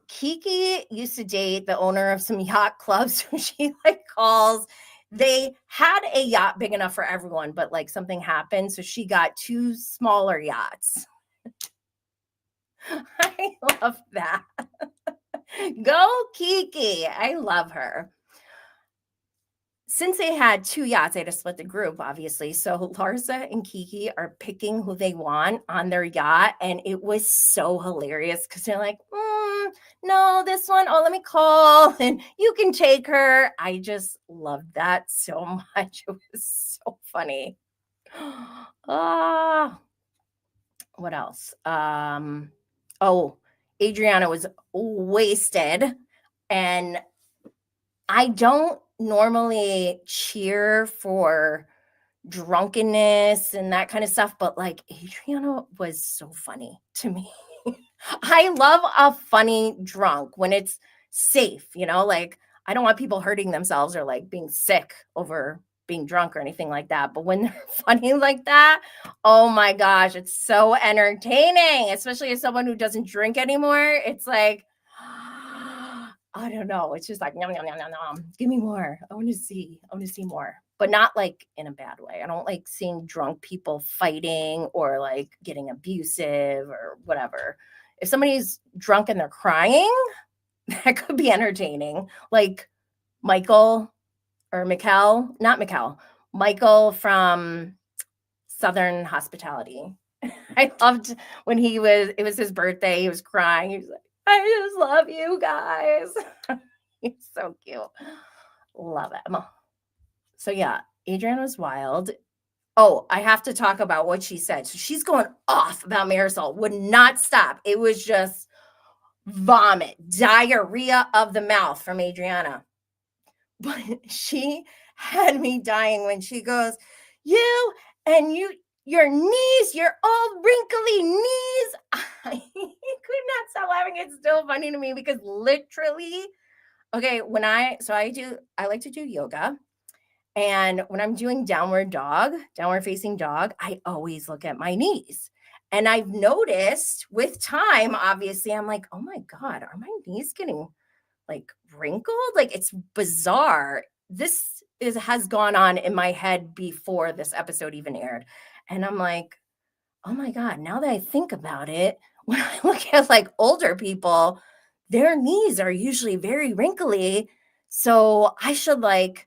Kiki used to date the owner of some yacht clubs who she like calls. They had a yacht big enough for everyone, but like something happened. So she got two smaller yachts. I love that. Go Kiki. I love her. Since they had two yachts, they had to split the group, obviously. So Larsa and Kiki are picking who they want on their yacht. And it was so hilarious because they're like, no, this one. Oh, let me call and you can take her. I just loved that so much. It was so funny. What else? Adriana was wasted. And I don't normally cheer for drunkenness and that kind of stuff, but like Adriana was so funny to me. I love a funny drunk when it's safe, like I don't want people hurting themselves or like being sick over being drunk or anything like that. But when they're funny like that, oh my gosh, it's so entertaining, especially as someone who doesn't drink anymore. It's like, I don't know. It's just like, nom, nom, nom, nom, nom. Give me more. I want to see more, but not like in a bad way. I don't like seeing drunk people fighting or like getting abusive or whatever. If somebody's drunk and they're crying, that could be entertaining. Like Michael Michael from Southern Hospitality. I loved when it was his birthday. He was crying. He was like, I just love you guys. He's so cute. Love him. So yeah, Adrienne was wild. Oh, I have to talk about what she said. So she's going off about Marisol, would not stop. It was just vomit, diarrhea of the mouth from Adriana. But she had me dying when she goes, you and your knees, your old wrinkly knees. I could not stop laughing. It's still funny to me because literally, okay, I like to do yoga. And when I'm doing downward facing dog, I always look at my knees. And I've noticed with time, obviously, I'm like, oh my God, are my knees getting like wrinkled? Like it's bizarre. This has gone on in my head before this episode even aired. And I'm like, oh my God, now that I think about it, when I look at like older people, their knees are usually very wrinkly. So I should like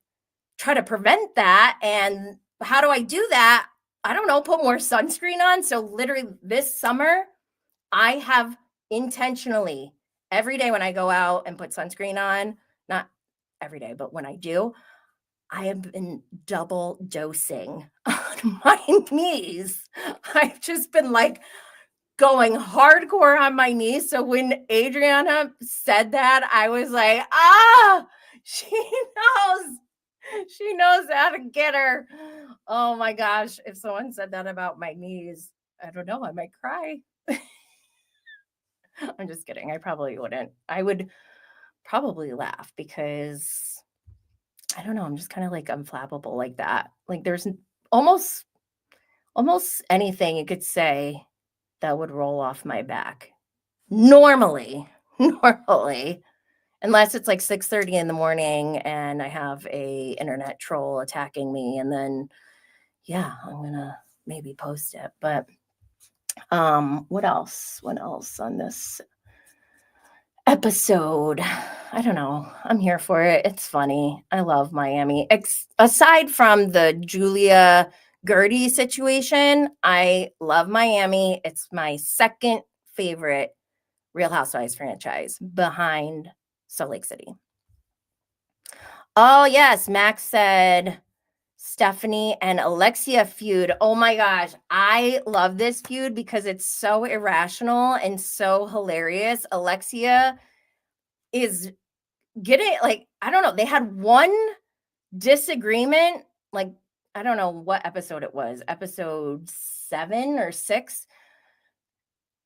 try to prevent that. And how do I do that? I don't know, put more sunscreen on. So literally this summer, I have intentionally every day when I go out and put sunscreen on, not every day, but when I do, I have been double dosing on my knees. I've just been like going hardcore on my knees. So when Adriana said that, I was like, she knows how to get her. Oh my gosh. If someone said that about my knees, I don't know, I might cry. I'm just kidding. I probably wouldn't. I would probably laugh because I don't know. I'm just kind of like unflappable like that. Like there's almost anything you could say that would roll off my back. Normally, unless it's like 6:30 in the morning and I have a internet troll attacking me, and then yeah, I'm gonna maybe post it. But what else on this episode? I don't know. I'm here for it. It's funny. I love Miami. Aside from the Julia Gertie situation, I love Miami. It's my second favorite Real Housewives franchise behind Salt Lake City. Oh, yes. Max said Stephanie and Alexia feud. Oh my gosh. I love this feud because it's so irrational and so hilarious. Alexia is getting, like, I don't know. They had one disagreement, like, I don't know what episode it was, episode 7 or 6.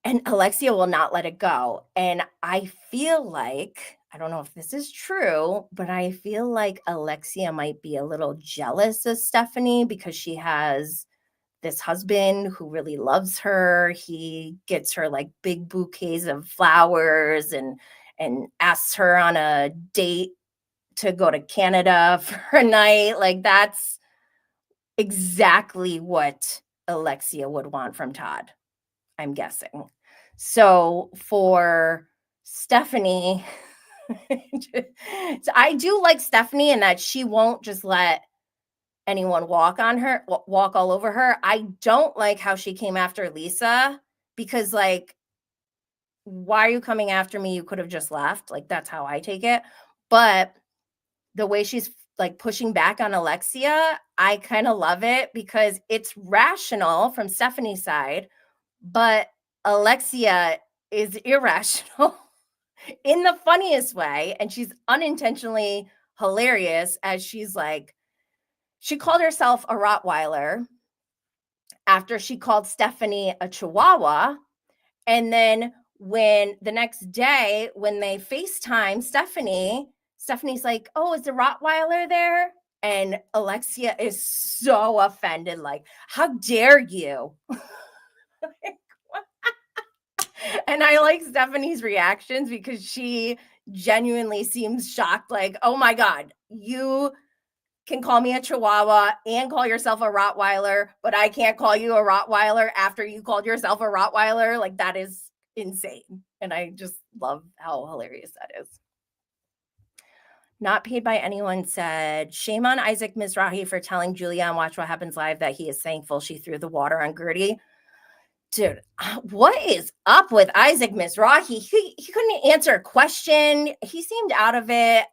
And Alexia will not let it go. And I feel like, I don't know if this is true, but I feel like Alexia might be a little jealous of Stephanie because she has this husband who really loves her. He gets her like big bouquets of flowers and asks her on a date to go to Canada for a night. Like, that's exactly what Alexia would want from Todd, I'm guessing. So for Stephanie, so I do like Stephanie in that she won't just let anyone walk all over her. I don't like how she came after Lisa because, like, why are you coming after me? You could have just left. Like, that's how I take it. But the way she's like pushing back on Alexia, I kind of love it because it's rational from Stephanie's side, but Alexia is irrational in the funniest way. And she's unintentionally hilarious as she's like, she called herself a Rottweiler after she called Stephanie a Chihuahua. And then when the next day, when they FaceTime Stephanie's like, oh, is the Rottweiler there? And Alexia is so offended, like, how dare you? And I like Stephanie's reactions because she genuinely seems shocked, like, oh my God, you can call me a Chihuahua and call yourself a Rottweiler, but I can't call you a Rottweiler after you called yourself a Rottweiler. Like, that is insane. And I just love how hilarious that is. Not paid by anyone said, shame on Isaac Mizrahi for telling Julia on Watch What Happens Live that he is thankful she threw the water on Gertie. Dude, what is up with Isaac Mizrahi? He couldn't answer a question. He seemed out of it.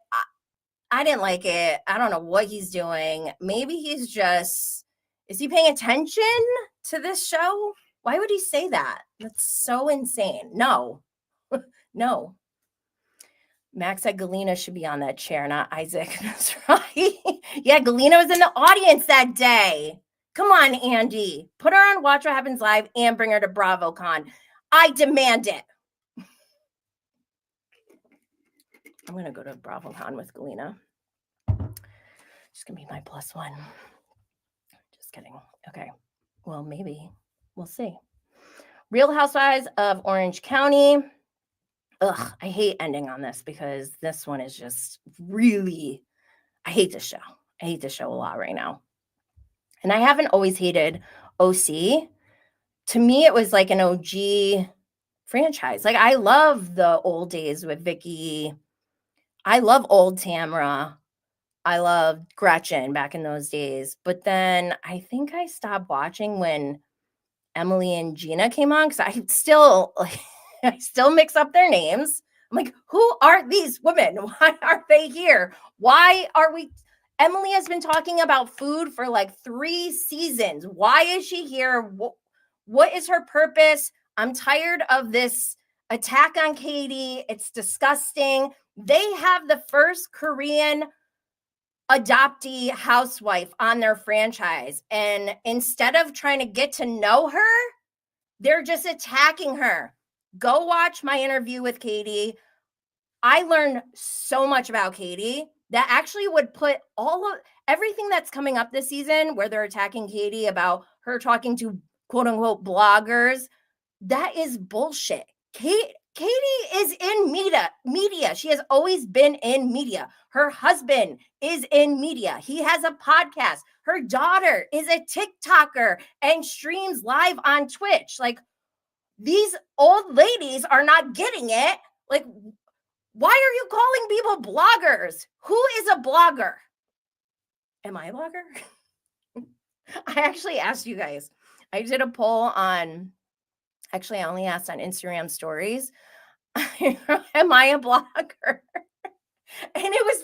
I didn't like it. I don't know what he's doing. Maybe he's just, is he paying attention to this show? Why would he say that? That's so insane. No, no. Max said Galena should be on that chair, not Isaac. That's right. Yeah, Galena was in the audience that day. Come on, Andy. Put her on Watch What Happens Live and bring her to BravoCon. I demand it. I'm going to go to BravoCon with Galena. She's going to be my +1. Just kidding. Okay. Well, maybe. We'll see. Real Housewives of Orange County. Ugh, I hate ending on this because this one is just really, I hate this show. I hate this show a lot right now. And I haven't always hated OC. To me, it was like an OG franchise. Like, I love the old days with Vicky. I love old Tamra. I loved Gretchen back in those days. But then I think I stopped watching when Emily and Gina came on because I still mix up their names. I'm like, who are these women? Why are they here? Why are we? Emily has been talking about food for like 3 seasons. Why is she here? What is her purpose? I'm tired of this attack on Katie. It's disgusting. They have the first Korean adoptee housewife on their franchise. And instead of trying to get to know her, they're just attacking her. Go watch my interview with Katie. I learned so much about Katie that actually would put all of everything that's coming up this season where they're attacking Katie about her talking to quote unquote bloggers. That is bullshit. Katie is in media. She has always been in media. Her husband is in media. He has a podcast. Her daughter is a TikToker and streams live on Twitch. Like, these old ladies are not getting it. Like, why are you calling people bloggers? Who is a blogger? Am I a blogger? I actually asked you guys. I did a poll on, actually, I only asked on Instagram stories. Am I a blogger? And it was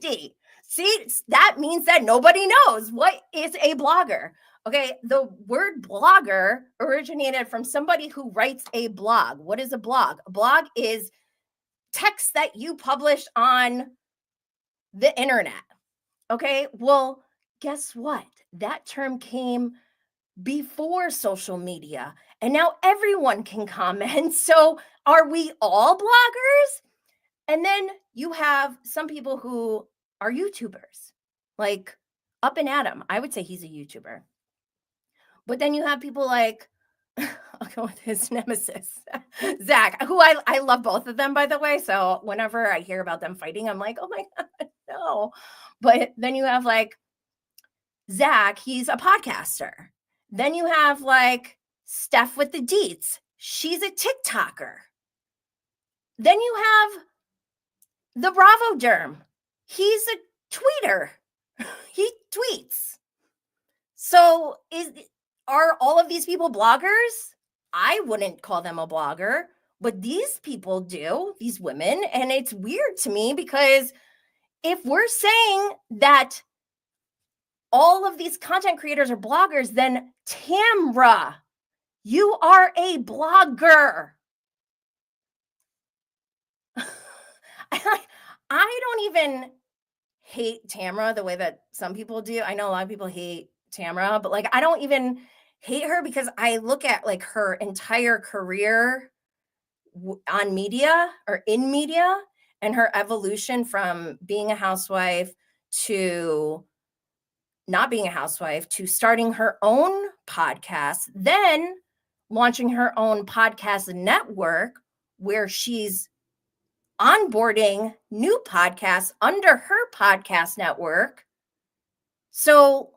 50-50. See, that means that nobody knows what is a blogger. Okay, the word blogger originated from somebody who writes a blog. What is a blog? A blog is text that you publish on the internet. Okay, well, guess what? That term came before social media, and now everyone can comment. So, are we all bloggers? And then you have some people who are YouTubers, like Up and Adam. I would say he's a YouTuber. But then you have people like, I'll go with his nemesis, Zach, who I love both of them, by the way. So whenever I hear about them fighting, I'm like, oh my God, no. But then you have like Zach, he's a podcaster. Then you have like Steph with the deets. She's a TikToker. Then you have the Bravo Derm. He's a tweeter. He tweets. So are all of these people bloggers? I wouldn't call them a blogger, but these people do, these women. And it's weird to me because if we're saying that all of these content creators are bloggers, then Tamra, you are a blogger. I don't even hate Tamra the way that some people do. I know a lot of people hate Tamra, but like I don't even hate her because I look at like her entire career on media or in media and her evolution from being a housewife to not being a housewife to starting her own podcast, then launching her own podcast network where she's onboarding new podcasts under her podcast network. So,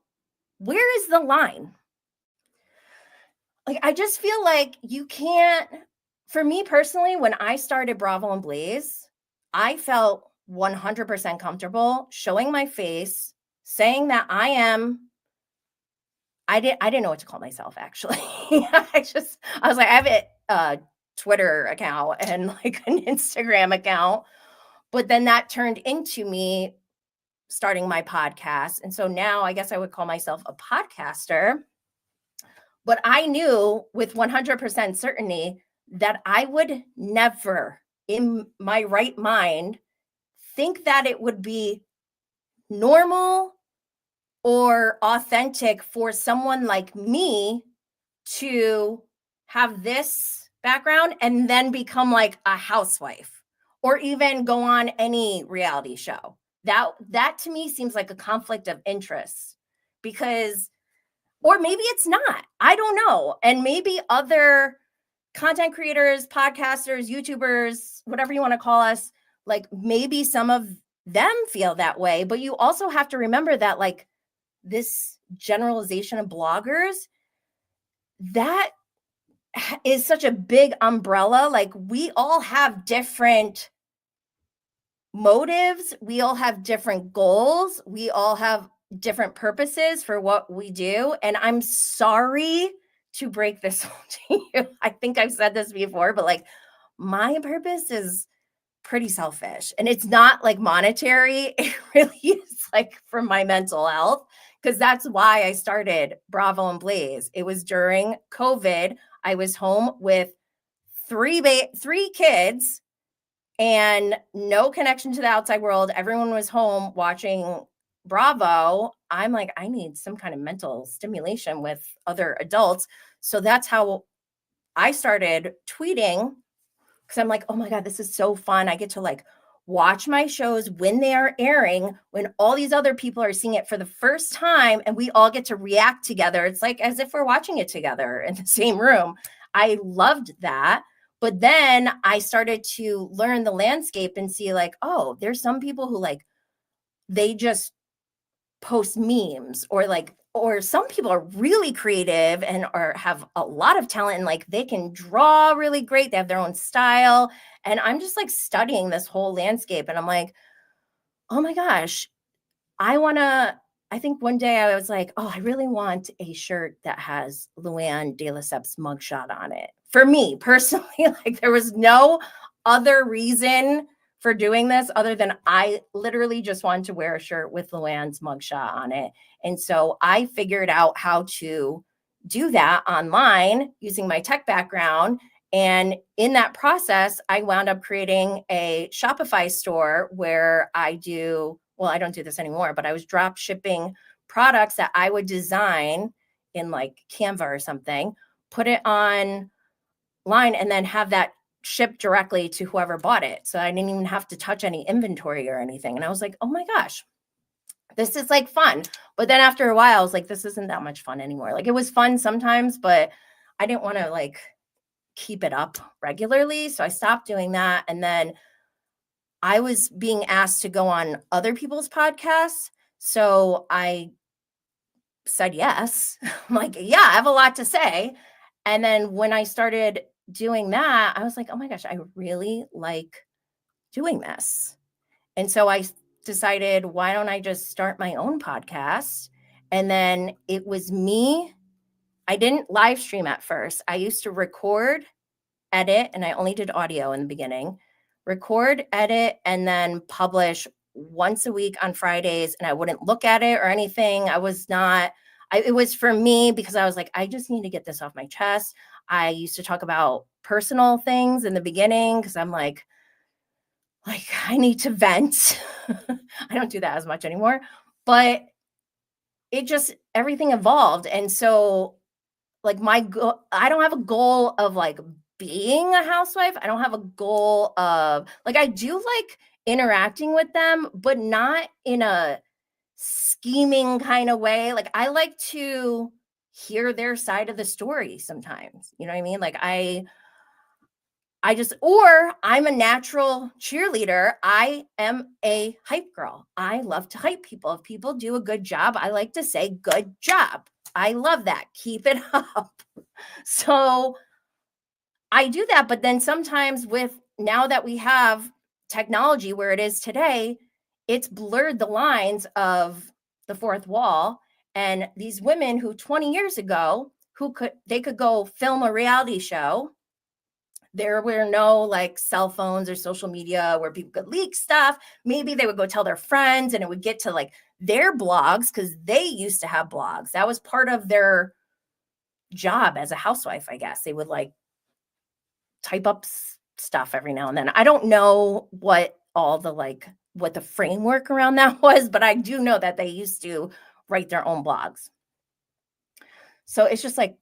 where is the line? Like, I just feel like you can't, for me personally, when I started Bravo and Blaze, I felt 100% comfortable showing my face, saying that I didn't know what to call myself, actually. I was like, I have a Twitter account and like an Instagram account. But then that turned into me starting my podcast. And so now I guess I would call myself a podcaster. But I knew with 100% certainty that I would never in my right mind think that it would be normal or authentic for someone like me to have this background and then become like a housewife or even go on any reality show. That to me seems like a conflict of interest because, or maybe it's not, I don't know. And maybe other content creators, podcasters, YouTubers, whatever you want to call us, like maybe some of them feel that way, but you also have to remember that like this generalization of bloggers, that is such a big umbrella. Like we all have different motives. We all have different goals. We all have different purposes for what we do. And I'm sorry to break this to you. I think I've said this before, but like my purpose is pretty selfish and it's not like monetary. It really is like for my mental health because that's why I started Bravo and Blaze. It was during COVID. I was home with three kids and no connection to the outside world. Everyone was home watching Bravo. I'm like, I need some kind of mental stimulation with other adults. So that's how I started tweeting because I'm like, oh my God, this is so fun. I get to like watch my shows when they are airing, when all these other people are seeing it for the first time and we all get to react together. It's like as if we're watching it together in the same room. I loved that. But then I started to learn the landscape and see like, oh, there's some people who like, they just post memes or some people are really creative and have a lot of talent and like they can draw really great. They have their own style. And I'm just like studying this whole landscape and I'm like, oh my gosh, I want to I think one day I was like, oh, I really want a shirt that has Luann de Lesseps mugshot on it. For me personally, like there was no other reason for doing this other than I literally just wanted to wear a shirt with Luann's mugshot on it. And so I figured out how to do that online using my tech background. And in that process, I wound up creating a Shopify store where I do, well, I don't do this anymore, but I was drop shipping products that I would design in like Canva or something, put it online, and then have that shipped directly to whoever bought it. So I didn't even have to touch any inventory or anything. And I was like, oh my gosh, this is like fun. But then after a while, I was like, this isn't that much fun anymore. Like it was fun sometimes, but I didn't want to like keep it up regularly. So I stopped doing that. And then I was being asked to go on other people's podcasts. So I said yes. I'm like, yeah, I have a lot to say. And then when I started doing that, I was like, oh my gosh, I really like doing this. And so I decided, why don't I just start my own podcast? And then it was me. I didn't live stream at first. I used to record, edit, and I only did audio in the beginning, record, edit, and then publish once a week on Fridays. And I wouldn't look at it or anything. I was not, it was for me because I was like, I just need to get this off my chest. I used to talk about personal things in the beginning because I'm like, I need to vent. I don't do that as much anymore, but it just, everything evolved. And so like I don't have a goal of like being a housewife. I don't have a goal of like, I do like interacting with them, but not in a scheming kind of way. Like I like to hear their side of the story sometimes. You know what I mean? Like or I'm a natural cheerleader. I am a hype girl. I love to hype people. If people do a good job, I like to say, good job. I love that. Keep it up. So I do that. But then sometimes now that we have technology where it is today, it's blurred the lines of the fourth wall. And these women who 20 years ago, they could go film a reality show. There were no like cell phones or social media where people could leak stuff. Maybe they would go tell their friends and it would get to like their blogs because they used to have blogs. That was part of their job as a housewife, I guess. They would like type up stuff every now and then. I don't know what the framework around that was, but I do know that they used to write their own blogs. So it's just like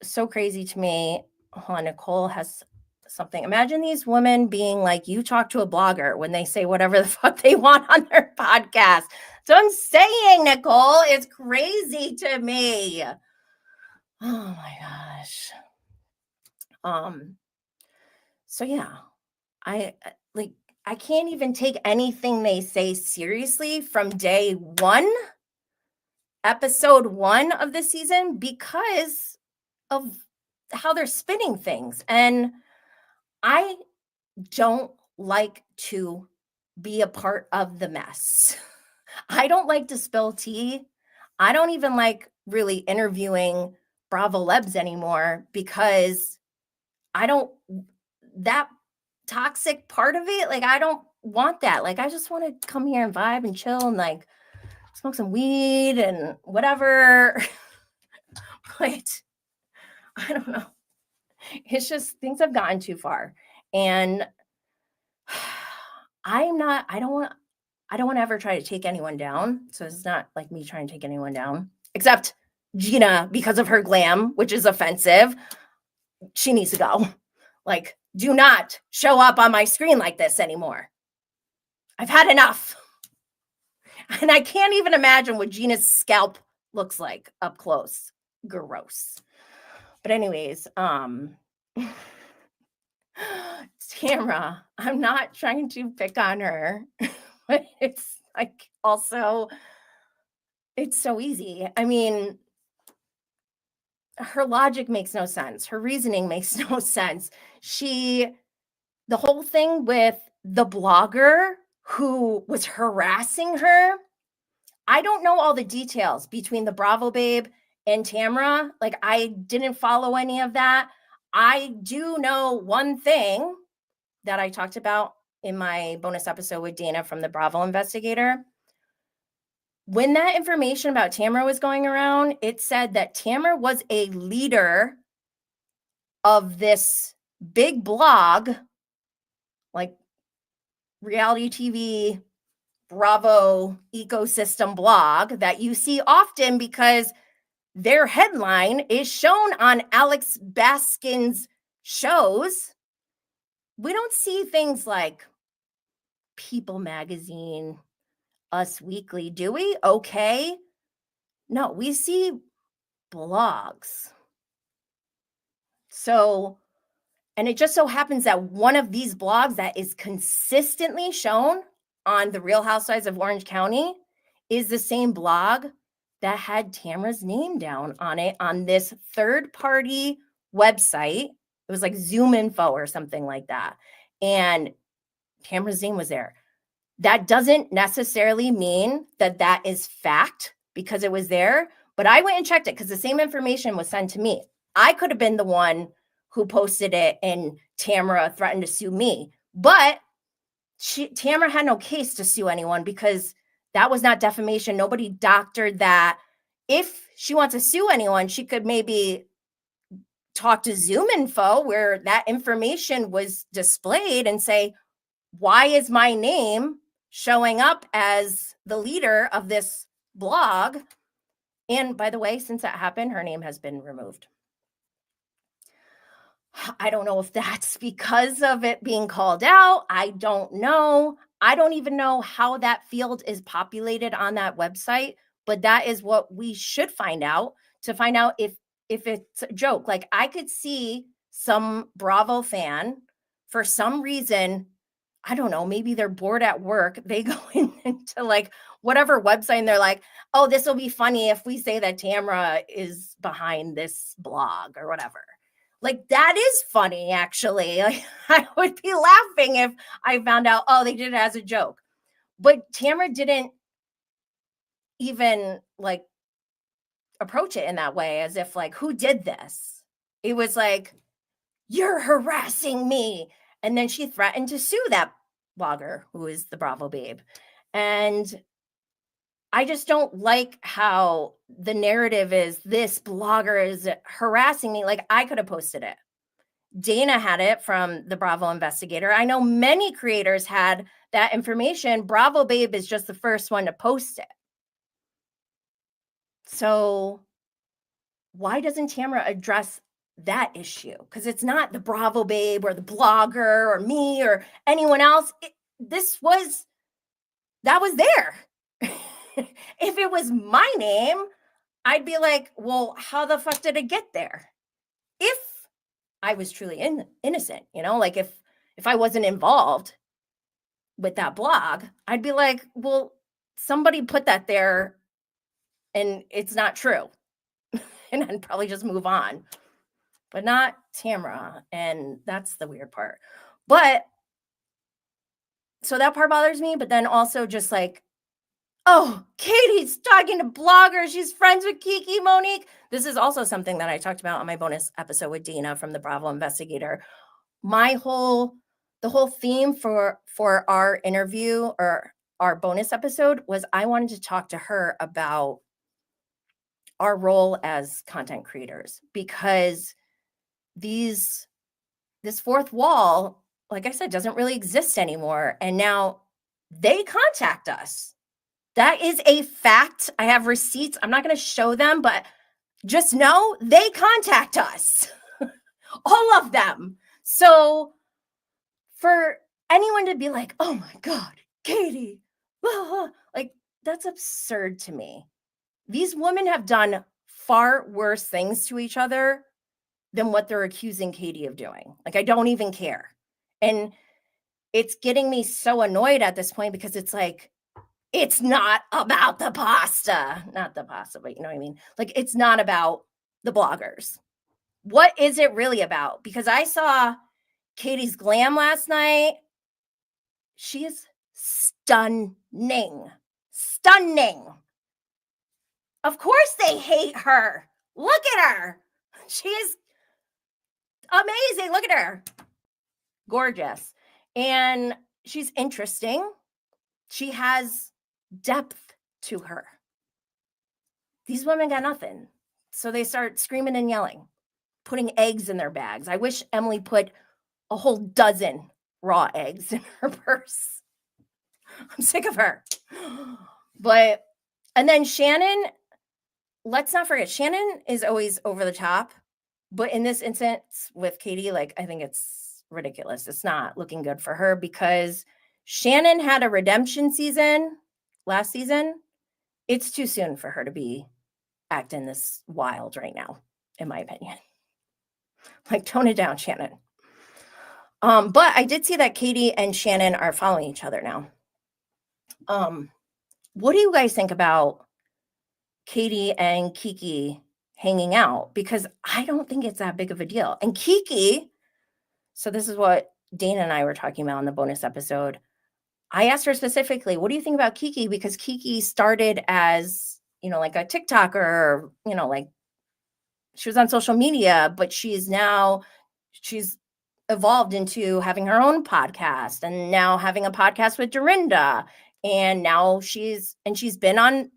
so crazy to me. Hold on, Nicole has something. Imagine these women being like, you talk to a blogger when they say whatever the fuck they want on their podcast. So I'm saying, Nicole, it's crazy to me. Oh my gosh. So yeah, I can't even take anything they say seriously from day one, episode 1 of the season, because of how they're spinning things. And I don't like to be a part of the mess. I don't like to spill tea. I don't even like really interviewing Bravo Lebs anymore because that toxic part of it, like I don't want that. Like I just want to come here and vibe and chill and like smoke some weed and whatever. But I don't know. It's just things have gotten too far. And I don't want to ever try to take anyone down. So it's not like me trying to take anyone down, except Gina, because of her glam, which is offensive. She needs to go. Like, do not show up on my screen like this anymore. I've had enough. And I can't even imagine what Gina's scalp looks like up close. Gross. But anyways, Tamra, I'm not trying to pick on her, but it's like also, it's so easy. I mean, her logic makes no sense. Her reasoning makes no sense. The whole thing with the blogger who was harassing her, I don't know all the details between the Bravo babe and Tamra. Like, I didn't follow any of that. I do know one thing that I talked about in my bonus episode with Dana from the Bravo investigator. When that information about Tamra was going around, it said that Tamra was a leader of this big blog, like reality TV, Bravo ecosystem blog that you see often because their headline is shown on Alex Baskin's shows. We don't see things like People Magazine, Us Weekly, do we? Okay. No, we see blogs. So, and it just so happens that one of these blogs that is consistently shown on the Real Housewives of Orange County is the same blog that had Tamra's name down on it on this third-party website. It was like Zoom Info or something like that. And Tamra's name was there. That doesn't necessarily mean that that is fact because it was there, but I went and checked it because the same information was sent to me. I could have been the one who posted it and Tamra threatened to sue me, but Tamra had no case to sue anyone because that was not defamation. Nobody doctored that. If she wants to sue anyone, she could maybe talk to Zoom Info where that information was displayed and say, why is my name showing up as the leader of this blog? And by the way, since that happened, her name has been removed. I don't know if that's because of it being called out. I don't know. I don't even know how that field is populated on that website, but that is what we should find out to find out if it's a joke. Like, I could see some Bravo fan for some reason, I don't know, maybe they're bored at work. They go into like whatever website and they're like, oh, this will be funny if we say that Tamra is behind this blog or whatever. Like, that is funny, actually. Like, I would be laughing if I found out, oh, they did it as a joke. But Tamra didn't even like approach it in that way, as if like, who did this? It was like, you're harassing me. And then she threatened to sue that blogger who is the Bravo babe. And I just don't like how the narrative is this blogger is harassing me. Like, I could have posted it. Dana had it from the Bravo investigator. I know many creators had that information. Bravo babe is just the first one to post it. So why doesn't Tamra address that issue? Because it's not the Bravo babe or the blogger or me or anyone else. That was there. If it was my name, I'd be like, well, how the fuck did it get there? If I was truly innocent, like if I wasn't involved with that blog, I'd be like, well, somebody put that there and it's not true. And I'd probably just move on, but not Tamra. And that's the weird part. But so that part bothers me, but then also just like, oh, Katie's talking to bloggers. She's friends with Kiki Monique. This is also something that I talked about on my bonus episode with Dina from the Bravo investigator. The whole theme for our interview or our bonus episode was I wanted to talk to her about our role as content creators, because this fourth wall, like I said, doesn't really exist anymore. And now they contact us. That is a fact. I have receipts. I'm not going to show them, but just know they contact us. All of them. So for anyone to be like, oh my God, Katie, like, that's absurd to me. These women have done far worse things to each other than what they're accusing Katie of doing. Like, I don't even care. And it's getting me so annoyed at this point because it's like, it's not about the pasta. Not the pasta, but you know what I mean? Like, it's not about the bloggers. What is it really about? Because I saw Katie's glam last night. She is stunning. Stunning. Of course they hate her. Look at her. She's amazing. Look at her. Gorgeous. And she's interesting. She has depth to her. These women got nothing. So they start screaming and yelling, putting eggs in their bags. I wish Emily put a whole dozen raw eggs in her purse. I'm sick of her. But, and then Shannon, let's not forget, Shannon is always over the top. But in this instance with Katie, like, I think it's ridiculous. It's not looking good for her because Shannon had a redemption season last season. It's too soon for her to be acting this wild right now, in my opinion. Like, tone it down, Shannon. But I did see that Katie and Shannon are following each other now. What do you guys think about Katie and Kiki hanging out? Because I don't think it's that big of a deal. And Kiki, so this is what Dana and I were talking about in the bonus episode. I asked her specifically, what do you think about Kiki? Because Kiki started as, like a TikToker, like she was on social media, but she's evolved into having her own podcast and now having a podcast with Dorinda. And now she's been on,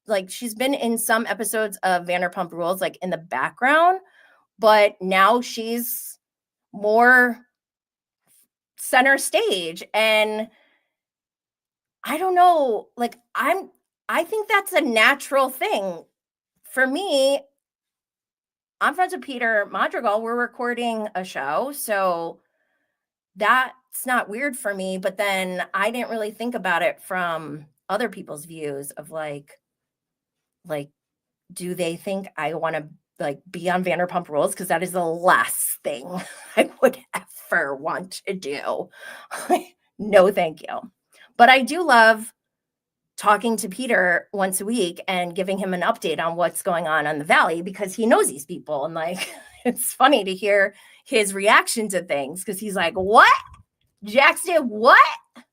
like, she's been in some episodes of Vanderpump Rules, like in the background, but now she's more center stage. And I don't know, like, I think that's a natural thing. For me, I'm friends with Peter Madrigal. We're recording a show, so that's not weird for me. But then I didn't really think about it from other people's views of like, do they think I want to like be on Vanderpump Rules? Because that is the last thing I would ever want to do. No, thank you. But I do love talking to Peter once a week and giving him an update on what's going on the Valley because he knows these people. And like, it's funny to hear his reaction to things because he's like, what? Jax did what? And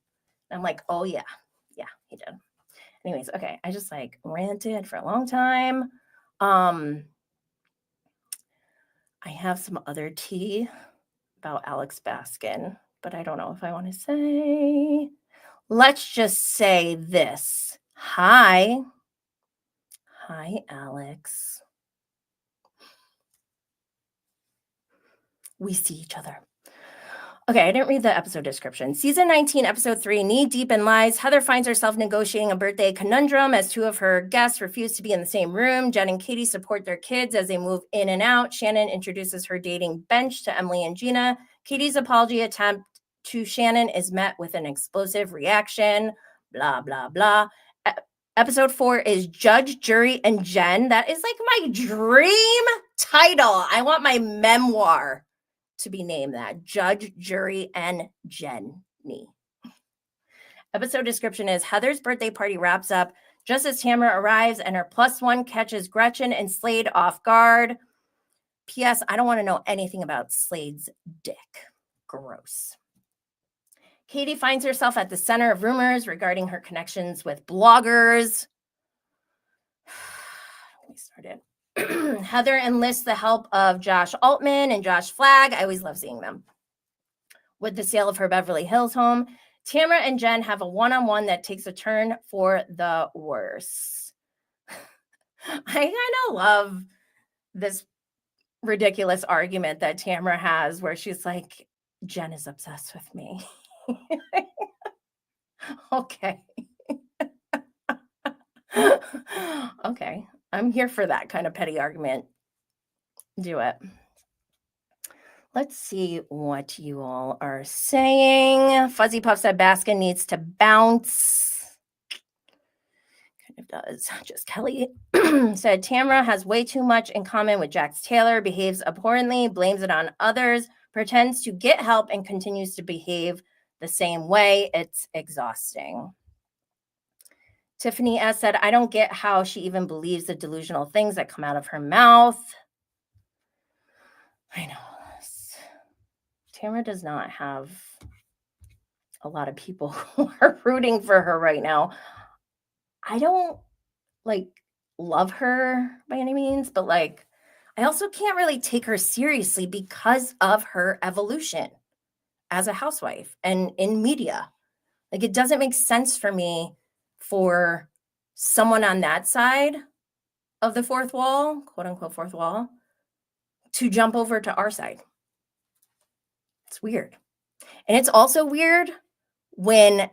I'm like, oh yeah, he did. Anyways, okay, I just like ranted for a long time. I have some other tea about Alex Baskin, but I don't know if I want to say. Let's just say this. Hi, Alex. We see each other. Okay, I didn't read the episode description. Season 19, episode 3, knee deep in lies. Heather finds herself negotiating a birthday conundrum as two of her guests refuse to be in the same room. Jen and Katie support their kids as they move in and out. Shannon introduces her dating bench to Emily and Gina. Katie's apology attempt to Shannon is met with an explosive reaction. Blah, blah, blah. Episode 4 is Judge, Jury, and Jen. That is like my dream title. I want my memoir to be named that. Judge, Jury, and Jenny. Episode description is Heather's birthday party wraps up just as Tamara arrives and her +1 catches Gretchen and Slade off guard. P.S. I don't want to know anything about Slade's dick. Gross. Katie finds herself at the center of rumors regarding her connections with bloggers. We started. Heather enlists the help of Josh Altman and Josh Flagg. I always love seeing them. With the sale of her Beverly Hills home, Tamara and Jen have a one-on-one that takes a turn for the worse. I kind of love this ridiculous argument that Tamara has where she's like, Jen is obsessed with me. Okay. Okay. I'm here for that kind of petty argument. Do it. Let's see what you all are saying. Fuzzy Puff said Baskin needs to bounce. Kind of does. Just Kelly said Tamara has way too much in common with Jax Taylor, behaves abhorrently, blames it on others, pretends to get help, and continues to behave the same way. It's exhausting. Tiffany S. said, I don't get how she even believes the delusional things that come out of her mouth. I know. Tamara does not have a lot of people who are rooting for her right now. I don't, like, love her by any means, but like I also can't really take her seriously because of her evolution as a housewife and in media. Like it doesn't make sense for me for someone on that side of the fourth wall, quote unquote fourth wall, to jump over to our side. It's weird. And it's also weird when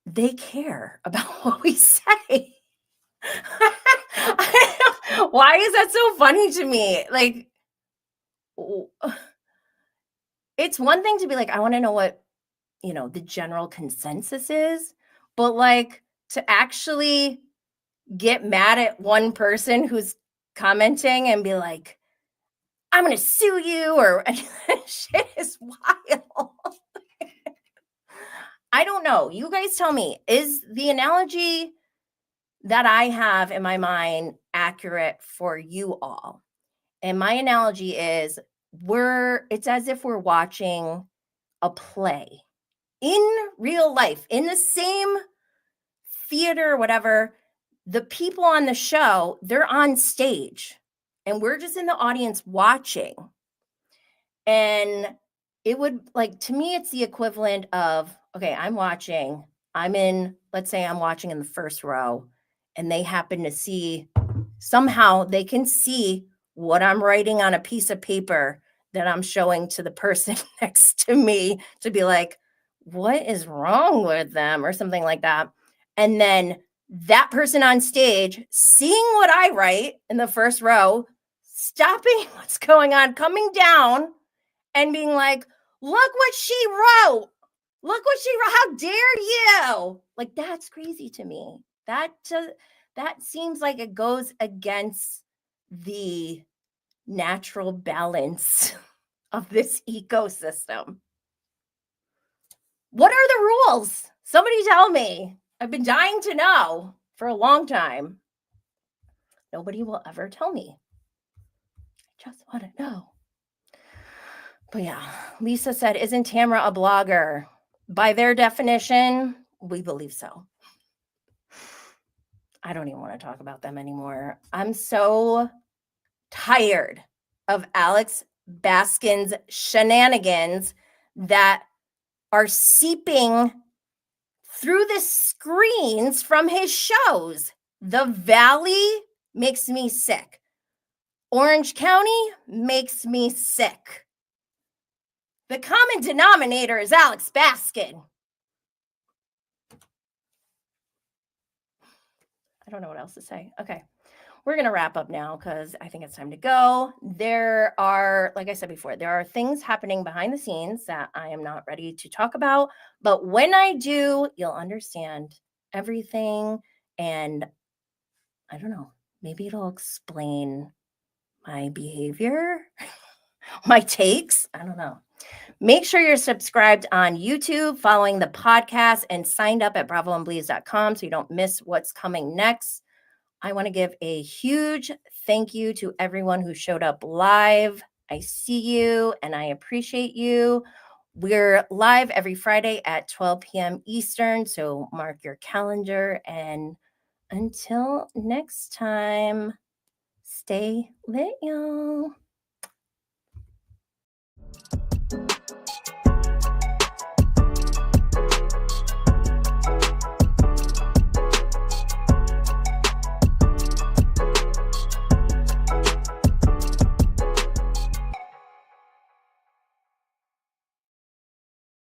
they care about what we say. Why is that so funny to me? Like, it's one thing to be like, I want to know what, the general consensus is, but like to actually get mad at one person who's commenting and be like, I'm going to sue you or shit is wild. I don't know. You guys tell me, is the analogy that I have in my mind accurate for you all? And my analogy is it's as if we're watching a play in real life, in the same theater or whatever. The people on the show, they're on stage and we're just in the audience watching. And it would like, to me, it's the equivalent of, okay, let's say I'm watching in the first row and they happen to see, somehow they can see what I'm writing on a piece of paper that I'm showing to the person next to me to be like, what is wrong with them or something like that. And then that person on stage seeing what I write in the first row, stopping what's going on, coming down and being like, look what she wrote. Look what she wrote. How dare you? Like, that's crazy to me. That seems like it goes against the natural balance of this ecosystem. What are the rules? Somebody tell me. I've been dying to know for a long time. Nobody will ever tell me. I just want to know. But yeah, Lisa said, isn't Tamra a blogger? By their definition, we believe so. I don't even want to talk about them anymore. I'm so tired of Alex Baskin's shenanigans that are seeping through the screens from his shows. The Valley makes me sick. Orange County makes me sick. The common denominator is Alex Baskin. I don't know what else to say. Okay. We're going to wrap up now because I think it's time to go. There are, like I said before, there are things happening behind the scenes that I am not ready to talk about. But when I do, you'll understand everything. And I don't know, maybe it'll explain my behavior, my takes. I don't know. Make sure you're subscribed on YouTube, following the podcast, and signed up at bravoandbleeds.com so you don't miss what's coming next. I want to give a huge thank you to everyone who showed up live. I see you and I appreciate you. We're live every Friday at 12 p.m. Eastern, so mark your calendar. And until next time, stay lit, y'all.